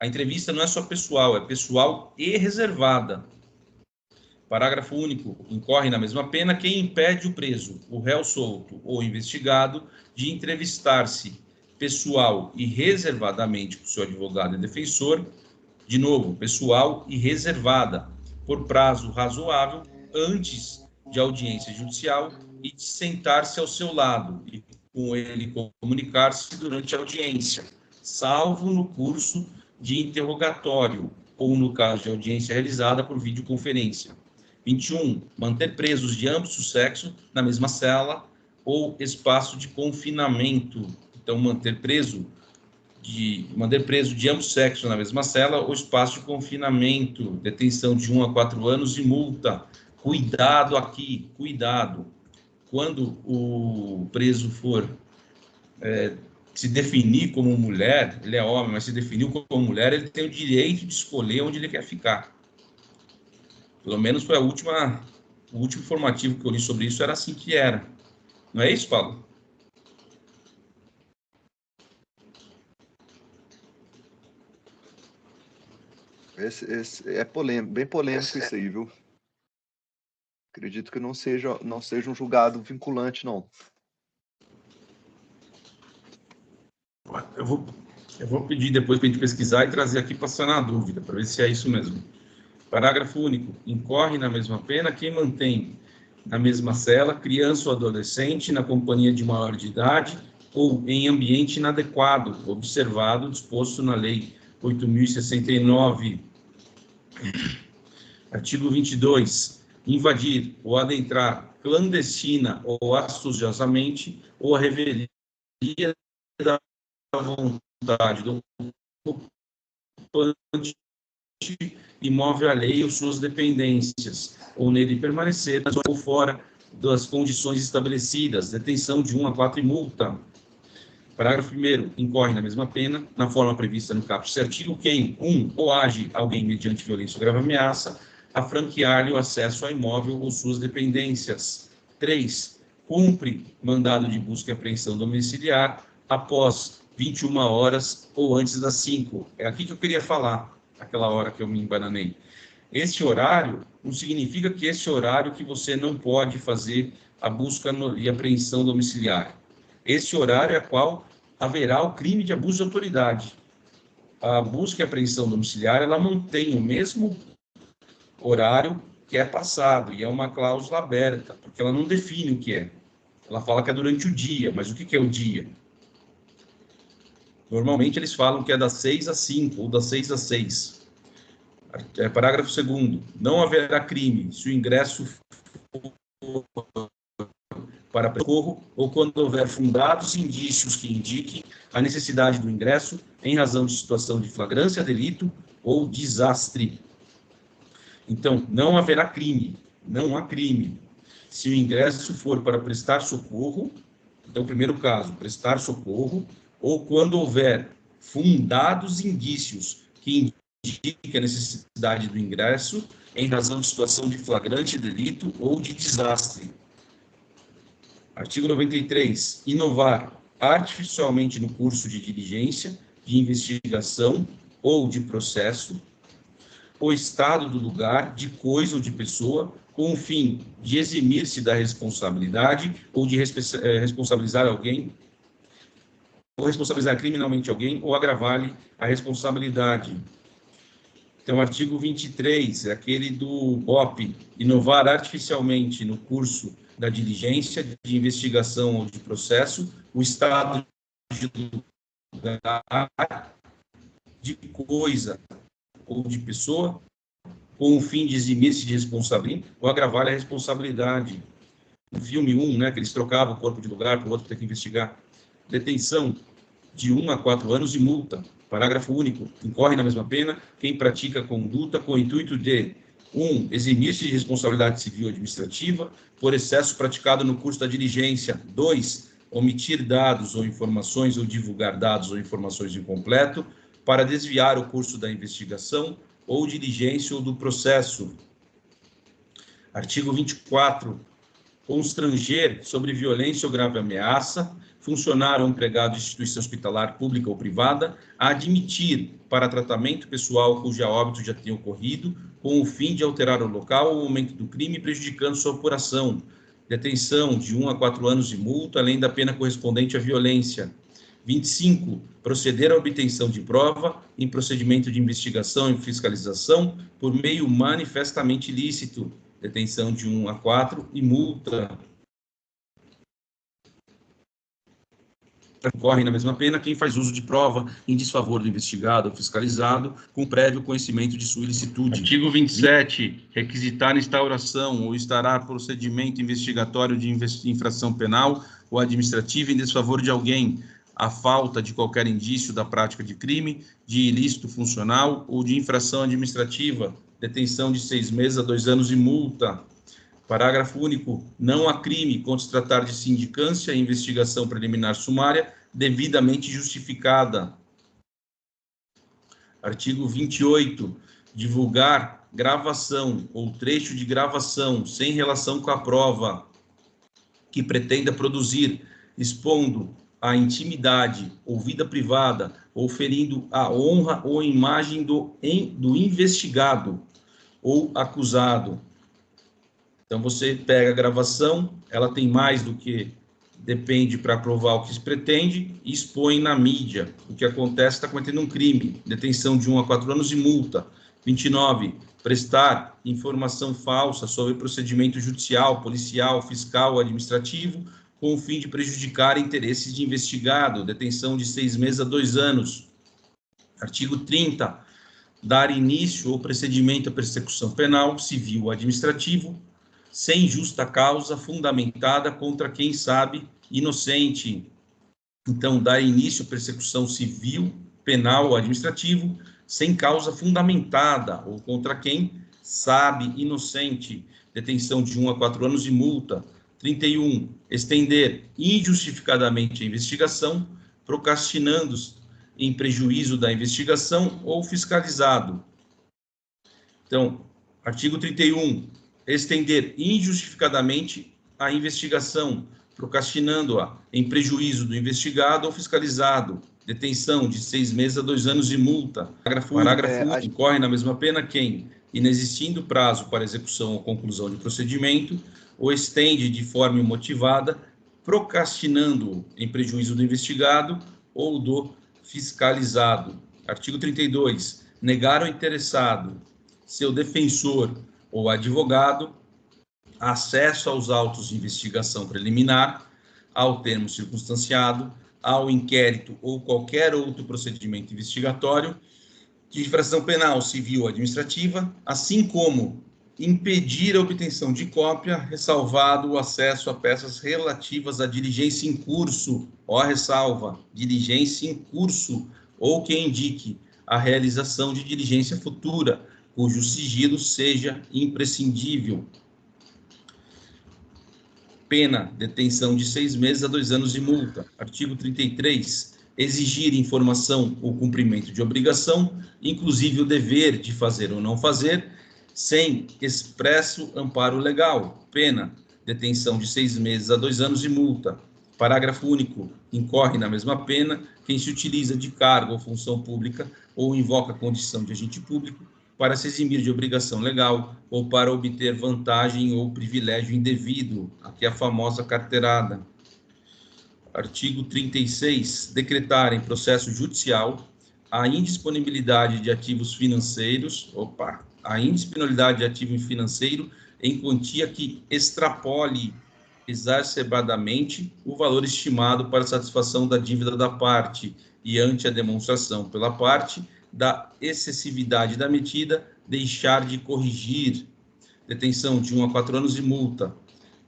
S1: A entrevista não é só pessoal, é pessoal e reservada. Parágrafo único. Incorre na mesma pena quem impede o preso, o réu solto ou investigado de entrevistar-se pessoal e reservadamente com seu advogado e defensor, de novo, pessoal e reservada, por prazo razoável, antes de audiência judicial e de sentar-se ao seu lado e com ele comunicar-se durante a audiência, salvo no curso de interrogatório ou no caso de audiência realizada por videoconferência. 21. Manter presos de ambos o sexo na mesma cela ou espaço de confinamento. Então, manter preso de ambos sexos na mesma cela ou espaço de confinamento, detenção de 1 a 4 anos e multa. Cuidado aqui, cuidado. Quando o preso for se definir como mulher, ele é homem, mas se definiu como mulher, ele tem o direito de escolher onde ele quer ficar. Pelo menos foi o último informativo que eu li sobre isso, era assim que era. Não é isso, Paulo?
S2: Esse é polêmico, bem polêmico isso aí, viu? Acredito que não seja um julgado vinculante, não.
S1: Eu vou pedir depois para a gente pesquisar e trazer aqui para sanar a dúvida, para ver se é isso mesmo. Parágrafo único. Incorre na mesma pena quem mantém na mesma cela criança ou adolescente na companhia de maior de idade ou em ambiente inadequado, observado o disposto na Lei 8.069. Artigo 22. Invadir ou adentrar clandestina ou astutiosamente ou a revelia da vontade do ocupante imóvel alheio ou suas dependências, ou nele permanecer ou fora das condições estabelecidas, detenção de 1 a 4 e multa. Parágrafo 1º. Incorre na mesma pena, na forma prevista no caput desse artigo, quem, ou age alguém mediante violência ou grave ameaça, a franquear-lhe o acesso ao imóvel ou suas dependências. 3. Cumpre mandado de busca e apreensão domiciliar após 21 horas ou antes das 5. É aqui que eu queria falar, aquela hora que eu me embananei. Esse horário não significa que esse horário que você não pode fazer a busca e apreensão domiciliar. Esse horário é qual haverá o crime de abuso de autoridade. A busca e apreensão domiciliar, ela mantém o mesmo horário que é passado, e é uma cláusula aberta, porque ela não define o que é. Ela fala que é durante o dia, mas o que é o dia? Normalmente eles falam que é das 6 às 5, ou das 6 às 6. Parágrafo 2º. Não haverá crime se o ingresso para socorro ou quando houver fundados indícios que indiquem a necessidade do ingresso em razão de situação de flagrância, delito ou desastre. Então, não haverá crime, não há crime. Se o ingresso for para prestar socorro, então, primeiro caso, prestar socorro, ou quando houver fundados indícios que indiquem a necessidade do ingresso em razão de situação de flagrante delito ou de desastre. Artigo 93. Inovar artificialmente no curso de diligência, de investigação ou de processo, o estado do lugar, de coisa ou de pessoa, com o fim de eximir-se da responsabilidade ou de responsabilizar alguém, ou responsabilizar criminalmente alguém, ou agravar-lhe a responsabilidade. Então, o artigo 23, aquele do BOP, inovar artificialmente no curso da diligência, de investigação ou de processo, o estado de lugar, de coisa ou de pessoa, com o fim de eximir-se de responsabilidade ou agravar a responsabilidade. No filme 1, né, que eles trocavam o corpo de lugar para o outro ter que investigar. Detenção de 1 a 4 anos e multa. Parágrafo único. Incorre na mesma pena quem pratica conduta com o intuito de 1. Eximir-se de responsabilidade civil ou administrativa por excesso praticado no curso da diligência. 2. Omitir dados ou informações ou divulgar dados ou informações incompleto para desviar o curso da investigação ou diligência ou do processo. Artigo 24. Constranger sobre violência ou grave ameaça funcionário ou empregado de instituição hospitalar pública ou privada a admitir para tratamento pessoal cujo óbito já tenha ocorrido, com o fim de alterar o local ou momento do crime, prejudicando sua apuração. Detenção de 1 a 4 anos e multa, além da pena correspondente à violência. 25. Proceder à obtenção de prova em procedimento de investigação e fiscalização por meio manifestamente ilícito. Detenção de 1 a 4 e multa. Incorre na mesma pena quem faz uso de prova em desfavor do investigado ou fiscalizado com prévio conhecimento de sua ilicitude. Artigo 27. Requisitar instauração ou instaurar procedimento investigatório de infração penal ou administrativa em desfavor de alguém, a falta de qualquer indício da prática de crime, de ilícito funcional ou de infração administrativa, detenção de 6 meses a 2 anos e multa. Parágrafo único. Não há crime quando se tratar de sindicância e investigação preliminar sumária devidamente justificada. Artigo 28. Divulgar gravação ou trecho de gravação sem relação com a prova que pretenda produzir, expondo a intimidade ou vida privada ou ferindo a honra ou imagem do investigado ou acusado. Então, você pega a gravação, ela tem mais do que depende para provar o que se pretende e expõe na mídia. O que acontece está cometendo um crime, detenção de 1 a 4 anos e multa. 29. Prestar informação falsa sobre procedimento judicial, policial, fiscal ou administrativo com o fim de prejudicar interesses de investigado, detenção de 6 meses a 2 anos. Artigo 30. Dar início ou procedimento à persecução penal, civil ou administrativo, sem justa causa fundamentada contra quem sabe inocente. Então, dar início à persecução civil, penal ou administrativo, sem causa fundamentada ou contra quem sabe inocente. Detenção de 1 a 4 anos e multa. 31. Estender injustificadamente a investigação, procrastinando em prejuízo da investigação ou fiscalizado. Então, artigo 31. Estender injustificadamente a investigação, procrastinando-a em prejuízo do investigado ou fiscalizado. Detenção de 6 meses a 2 anos e multa. Parágrafo único. Incorre na mesma pena quem, inexistindo prazo para execução ou conclusão de procedimento, o estende de forma imotivada, procrastinando-o em prejuízo do investigado ou do fiscalizado. Artigo 32. Negar ao interessado, seu defensor ou advogado, acesso aos autos de investigação preliminar, ao termo circunstanciado, ao inquérito ou qualquer outro procedimento investigatório de infração penal, civil ou administrativa, assim como impedir a obtenção de cópia, ressalvado o acesso a peças relativas à diligência em curso, ó ressalva, diligência em curso, ou que indique a realização de diligência futura, cujo sigilo seja imprescindível. Pena, detenção de 6 meses a 2 anos de multa. Artigo 33, exigir informação ou cumprimento de obrigação, inclusive o dever de fazer ou não fazer, sem expresso amparo legal. Pena, detenção de 6 meses a 2 anos de multa. Parágrafo único. Incorre na mesma pena quem se utiliza de cargo ou função pública ou invoca a condição de agente público para se eximir de obrigação legal ou para obter vantagem ou privilégio indevido. Aqui é a famosa carteirada. Artigo 36. Decretar em processo judicial a indisponibilidade de ativos financeiros, a indisponibilidade de ativo financeiro em quantia que extrapole exacerbadamente o valor estimado para satisfação da dívida da parte e ante a demonstração pela parte da excessividade da medida, deixar de corrigir. Detenção de 1 a 4 anos de multa.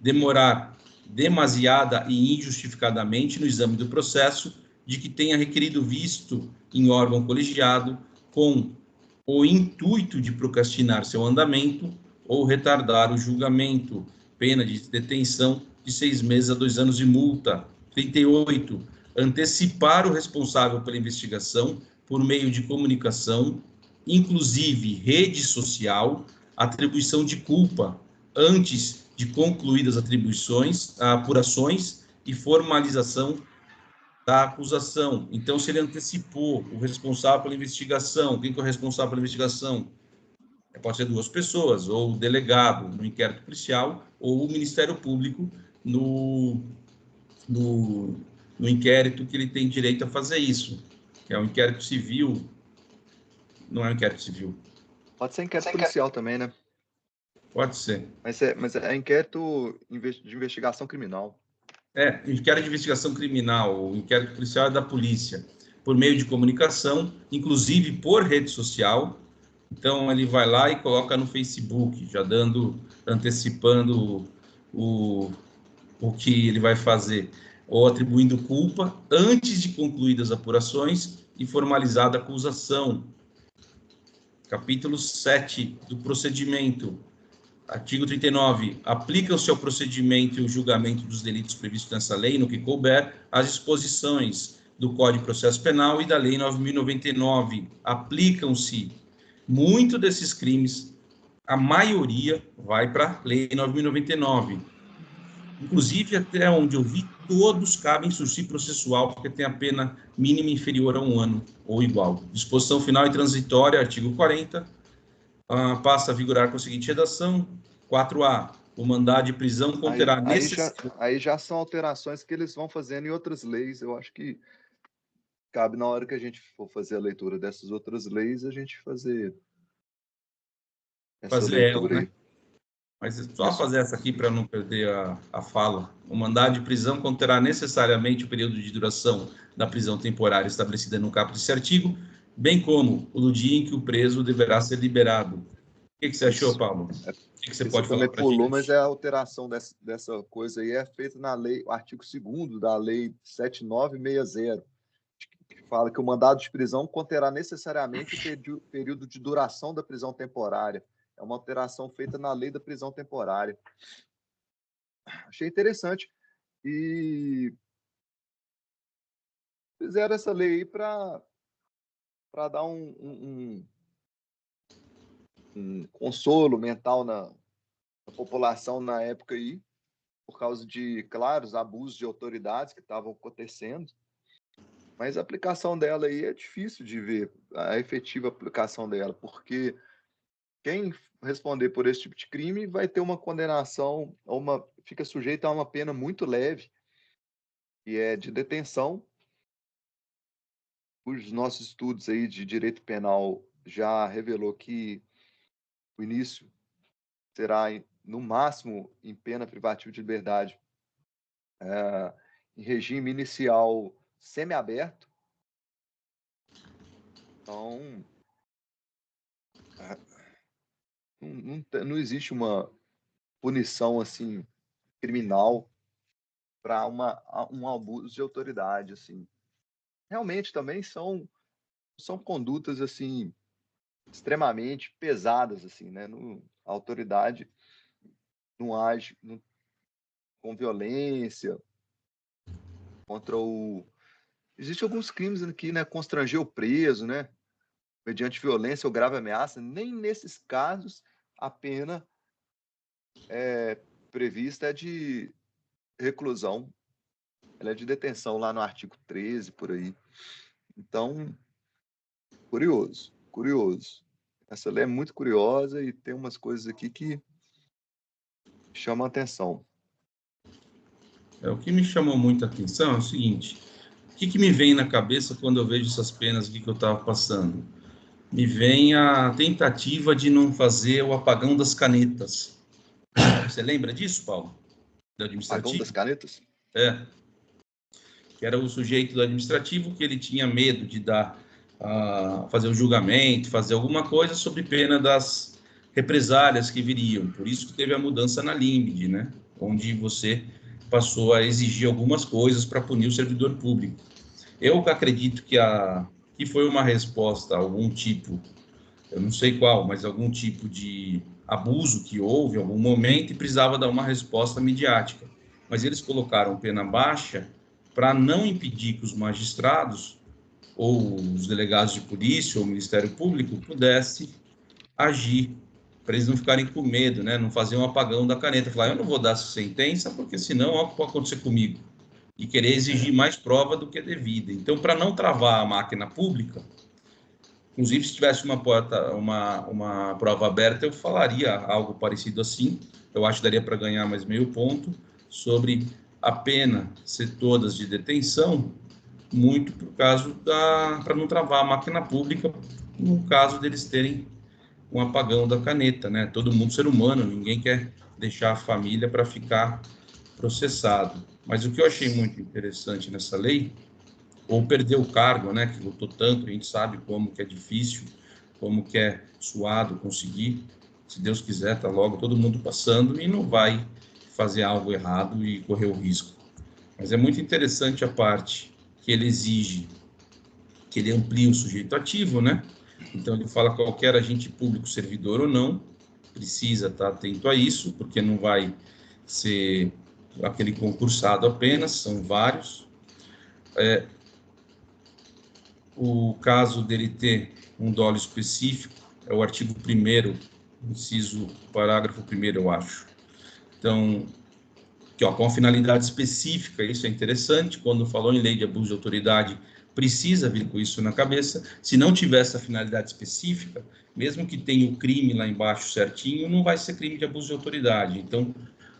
S1: Demorar demasiada e injustificadamente no exame do processo de que tenha requerido visto em órgão colegiado com o intuito de procrastinar seu andamento ou retardar o julgamento, pena de detenção de 6 meses a 2 anos de multa. 38. Antecipar o responsável pela investigação por meio de comunicação, inclusive rede social, atribuição de culpa, antes de concluídas apurações e formalização da acusação. Então, se ele antecipou o responsável pela investigação, quem que é o responsável pela investigação? Pode ser 2 pessoas, ou o delegado no inquérito policial, ou o Ministério Público no inquérito que ele tem direito a fazer isso, que é um inquérito civil, não é um inquérito civil.
S2: Pode ser inquérito policial também, né?
S1: Pode ser.
S2: Mas é inquérito de investigação criminal.
S1: Inquérito de investigação criminal, o inquérito policial é da polícia, por meio de comunicação, inclusive por rede social. Então, ele vai lá e coloca no Facebook, já antecipando o que ele vai fazer, ou atribuindo culpa antes de concluídas apurações e formalizada a acusação. Capítulo 7 do procedimento. Artigo 39. Aplicam-se ao procedimento e o julgamento dos delitos previstos nessa lei, no que couber, as disposições do Código de Processo Penal e da Lei 9.099. Aplicam-se muito desses crimes, a maioria vai para a Lei 9.099. Inclusive, até onde eu vi, todos cabem sursi processual, porque tem a pena mínima inferior a 1 ano, ou igual. Disposição final e transitória, artigo 40, passa a vigorar com a seguinte redação: 4A, o mandado de prisão conterá
S2: aí já são alterações que eles vão fazendo em outras leis. Eu acho que cabe na hora que a gente for fazer a leitura dessas outras leis, a gente fazer essa leitura
S1: ela,
S2: aí.
S1: né? Mas é só fazer essa aqui para não perder a fala. O mandado de prisão conterá necessariamente o período de duração da prisão temporária estabelecida no caput desse artigo, bem como o do dia em que o preso deverá ser liberado. O que você achou, Paulo? O que você pode falar para a gente?
S2: Mas a alteração dessa coisa aí é feita na lei, o artigo 2º da lei 7960, que fala que o mandado de prisão conterá necessariamente o período de duração da prisão temporária. É uma alteração feita na lei da prisão temporária. Achei interessante. E fizeram essa lei aí para dar um consolo mental na população na época aí, por causa de, claro, os abusos de autoridades que estavam acontecendo. Mas a aplicação dela aí é difícil de ver, a efetiva aplicação dela, porque quem responder por esse tipo de crime vai ter uma condenação, fica sujeito a uma pena muito leve, que é de detenção. Os nossos estudos aí de direito penal já revelou que o início será, no máximo, em pena privativa de liberdade, em regime inicial semiaberto. Então, não existe uma punição assim criminal para um abuso de autoridade, assim. Realmente também são condutas assim extremamente pesadas, assim, né? A autoridade não age com violência contra o. Existem alguns crimes aqui, né? Constranger o preso, né? Mediante violência ou grave ameaça. Nem nesses casos a pena prevista é de reclusão. Ela é de detenção lá no artigo 13, por aí. Então, curioso, curioso. Essa lei é muito curiosa e tem umas coisas aqui que chamam a atenção.
S1: O que me chamou muita atenção é o seguinte: o que me vem na cabeça quando eu vejo essas penas aqui que eu estava passando? Me vem a tentativa de não fazer o apagão das canetas. Você lembra disso, Paulo? Do
S2: Apagão das
S1: administrativo?
S2: canetas?
S1: É, que era o sujeito do administrativo que ele tinha medo de fazer um julgamento, fazer alguma coisa sob pena das represálias que viriam. Por isso que teve a mudança na LIMBD, né? Onde você passou a exigir algumas coisas para punir o servidor público. Eu acredito que foi uma resposta a algum tipo, eu não sei qual, mas algum tipo de abuso que houve em algum momento e precisava dar uma resposta midiática. Mas eles colocaram pena baixa para não impedir que os magistrados ou os delegados de polícia ou o Ministério Público pudessem agir, para eles não ficarem com medo, né? Não fazer um apagão da caneta, falar, eu não vou dar essa sentença porque senão olha o que pode acontecer comigo, e querer exigir mais prova do que é devida. Então, para não travar a máquina pública, inclusive, se tivesse uma prova aberta, eu falaria algo parecido assim. Eu acho que daria para ganhar mais meio ponto sobre a pena ser todas de detenção, muito por caso para não travar a máquina pública, no caso deles terem um apagão da caneta, né? Todo mundo ser humano, ninguém quer deixar a família para ficar processado. Mas o que eu achei muito interessante nessa lei, ou perder o cargo, né, que lutou tanto, a gente sabe como que é difícil, como que é suado conseguir, se Deus quiser, tá logo todo mundo passando e não vai fazer algo errado e correr o risco. Mas é muito interessante a parte que ele exige que ele amplie o sujeito ativo, né? Então ele fala que qualquer agente público, servidor ou não, precisa estar atento a isso, porque não vai ser aquele concursado apenas, são vários. O caso dele ter um dolo específico é o artigo 1º, inciso, parágrafo 1º, eu acho. Então, que, ó, com a finalidade específica, isso é interessante, quando falou em lei de abuso de autoridade, precisa vir com isso na cabeça. Se não tiver essa finalidade específica, mesmo que tenha o crime lá embaixo certinho, não vai ser crime de abuso de autoridade. Então,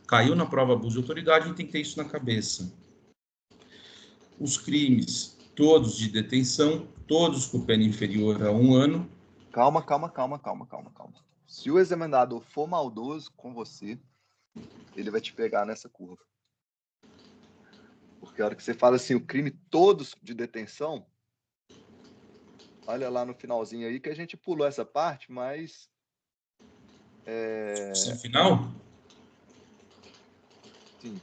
S1: caiu na prova abuso de autoridade, a gente tem que ter isso na cabeça. Os crimes, todos de detenção, todos com pena inferior a 1 ano.
S2: Calma. Se o examinador for maldoso com você, ele vai te pegar nessa curva. Porque a hora que você fala assim, o crime todos de detenção, olha lá no finalzinho aí que a gente pulou essa parte, mas...
S1: No final?
S2: Sim,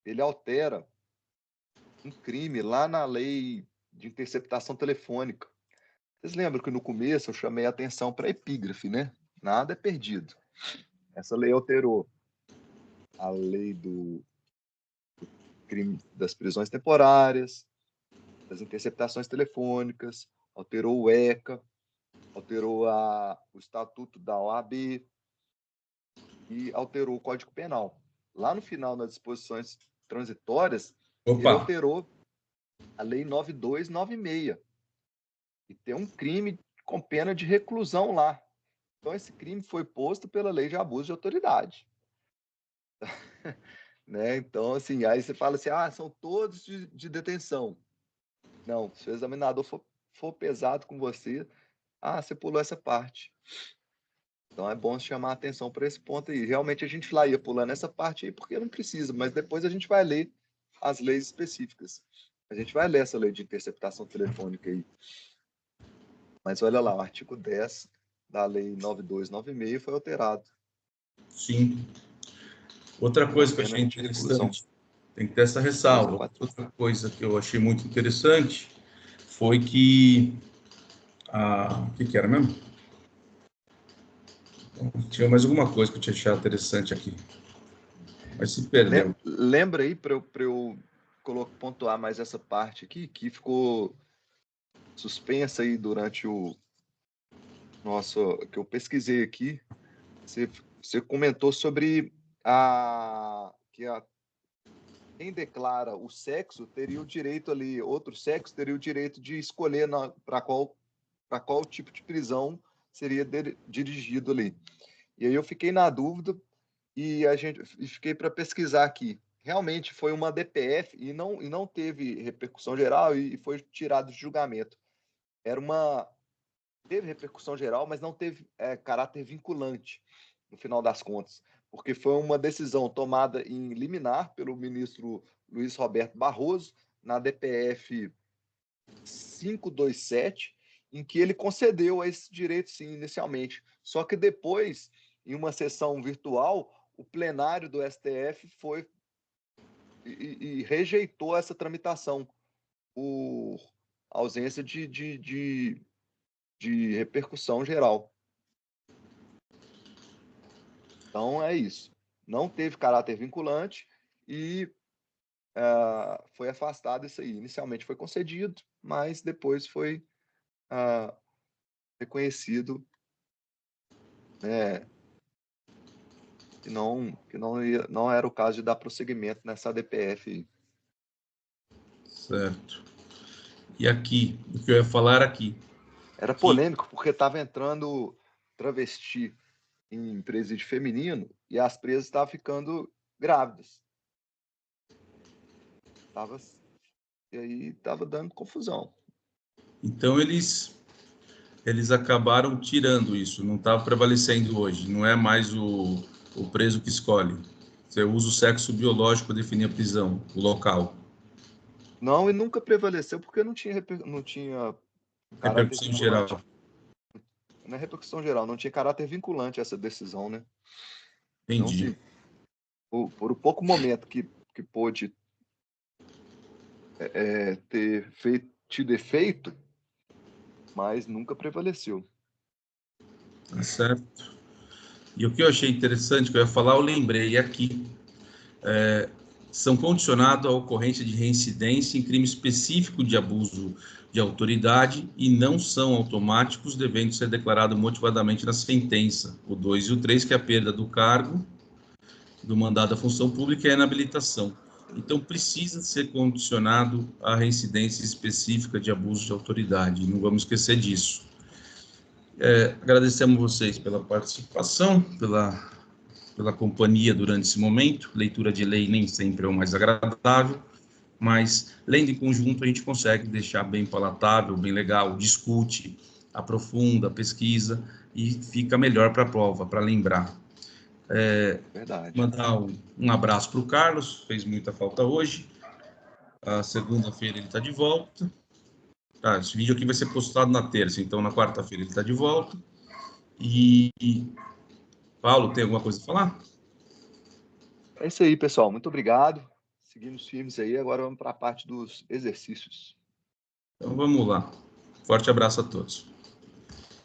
S2: ele altera um crime lá na lei de interceptação telefônica. Vocês lembram que no começo eu chamei a atenção para a epígrafe, né? Nada é perdido. Essa lei alterou a lei do crime das prisões temporárias, das interceptações telefônicas, alterou o ECA, alterou o Estatuto da OAB e alterou o Código Penal. Lá no final, nas disposições transitórias, ele
S1: Opa!
S2: alterou a Lei 9296 e tem um crime com pena de reclusão lá. Então, esse crime foi posto pela Lei de Abuso de Autoridade. Né? Então, assim, aí você fala assim, são todos de detenção. Não, se o examinador for pesado com você, você pulou essa parte. Então é bom chamar a atenção para esse ponto aí. Realmente a gente lá ia pulando essa parte aí porque não precisa, mas depois a gente vai ler as leis específicas. A gente vai ler essa lei de interceptação telefônica aí. Mas olha lá, o artigo 10 da Lei 9296 foi alterado.
S1: Sim. Outra coisa que eu
S2: Pena
S1: achei
S2: de reclusão.
S1: interessante, tem que ter essa ressalva.
S2: 2 a 4
S1: Outra coisa que eu achei muito interessante foi que... o que era mesmo? Tinha mais alguma coisa que eu tinha achado interessante aqui, mas se perdeu.
S2: Lembra aí para eu pontuar mais essa parte aqui, que ficou suspensa aí durante o nosso, que eu pesquisei aqui. Você comentou sobre quem declara o sexo teria o direito ali, outro sexo teria o direito de escolher para qual tipo de prisão seria dirigido ali. E aí eu fiquei na dúvida e fiquei para pesquisar aqui. Realmente foi uma DPF e não teve repercussão geral e foi tirado de julgamento. Teve repercussão geral, mas não teve caráter vinculante no final das contas, porque foi uma decisão tomada em liminar pelo ministro Luiz Roberto Barroso na DPF 527, em que ele concedeu esse direito, sim, inicialmente. Só que depois, em uma sessão virtual, o plenário do STF foi e rejeitou essa tramitação por ausência de repercussão geral. Então, é isso. Não teve caráter vinculante e foi afastado isso aí. Inicialmente foi concedido, mas depois foi reconhecido que não era o caso de dar prosseguimento nessa DPF.
S1: Certo. E aqui, o que eu ia falar aqui.
S2: Era polêmico, porque estava entrando travesti em presídio feminino e as presas estavam ficando grávidas. E aí estava dando confusão.
S1: Então, eles acabaram tirando isso, não está prevalecendo hoje, não é mais o preso que escolhe. Você usa o sexo biológico para definir a prisão, o local.
S2: Não, e nunca prevaleceu porque não tinha caráter
S1: Repercussão geral.
S2: vinculante. Não é repercussão geral, não tinha caráter vinculante essa decisão, né? Então,
S1: Entendi.
S2: assim, por o pouco momento que pôde ter tido efeito, mas nunca prevaleceu.
S1: Tá certo. E o que eu achei interessante, que eu ia falar, eu lembrei aqui. São condicionados à ocorrência de reincidência em crime específico de abuso de autoridade e não são automáticos, devendo ser declarado motivadamente na sentença. O 2 e o 3, que é a perda do cargo, do mandado da função pública e a inabilitação. Então, precisa ser condicionado à reincidência específica de abuso de autoridade, não vamos esquecer disso. Agradecemos vocês pela participação, pela companhia durante esse momento. Leitura de lei nem sempre é o mais agradável, mas, lendo em conjunto, a gente consegue deixar bem palatável, bem legal, discute, aprofunda, pesquisa e fica melhor para a prova, para lembrar.
S2: Verdade.
S1: Mandar um abraço para o Carlos, fez muita falta hoje. A segunda-feira ele está de volta. Esse vídeo aqui vai ser postado na terça, então na quarta-feira ele está de volta. E Paulo, tem alguma coisa a falar?
S2: É isso aí, pessoal. Muito obrigado. Seguimos firmes aí. Agora vamos para a parte dos exercícios.
S1: Então vamos lá. Forte abraço a todos.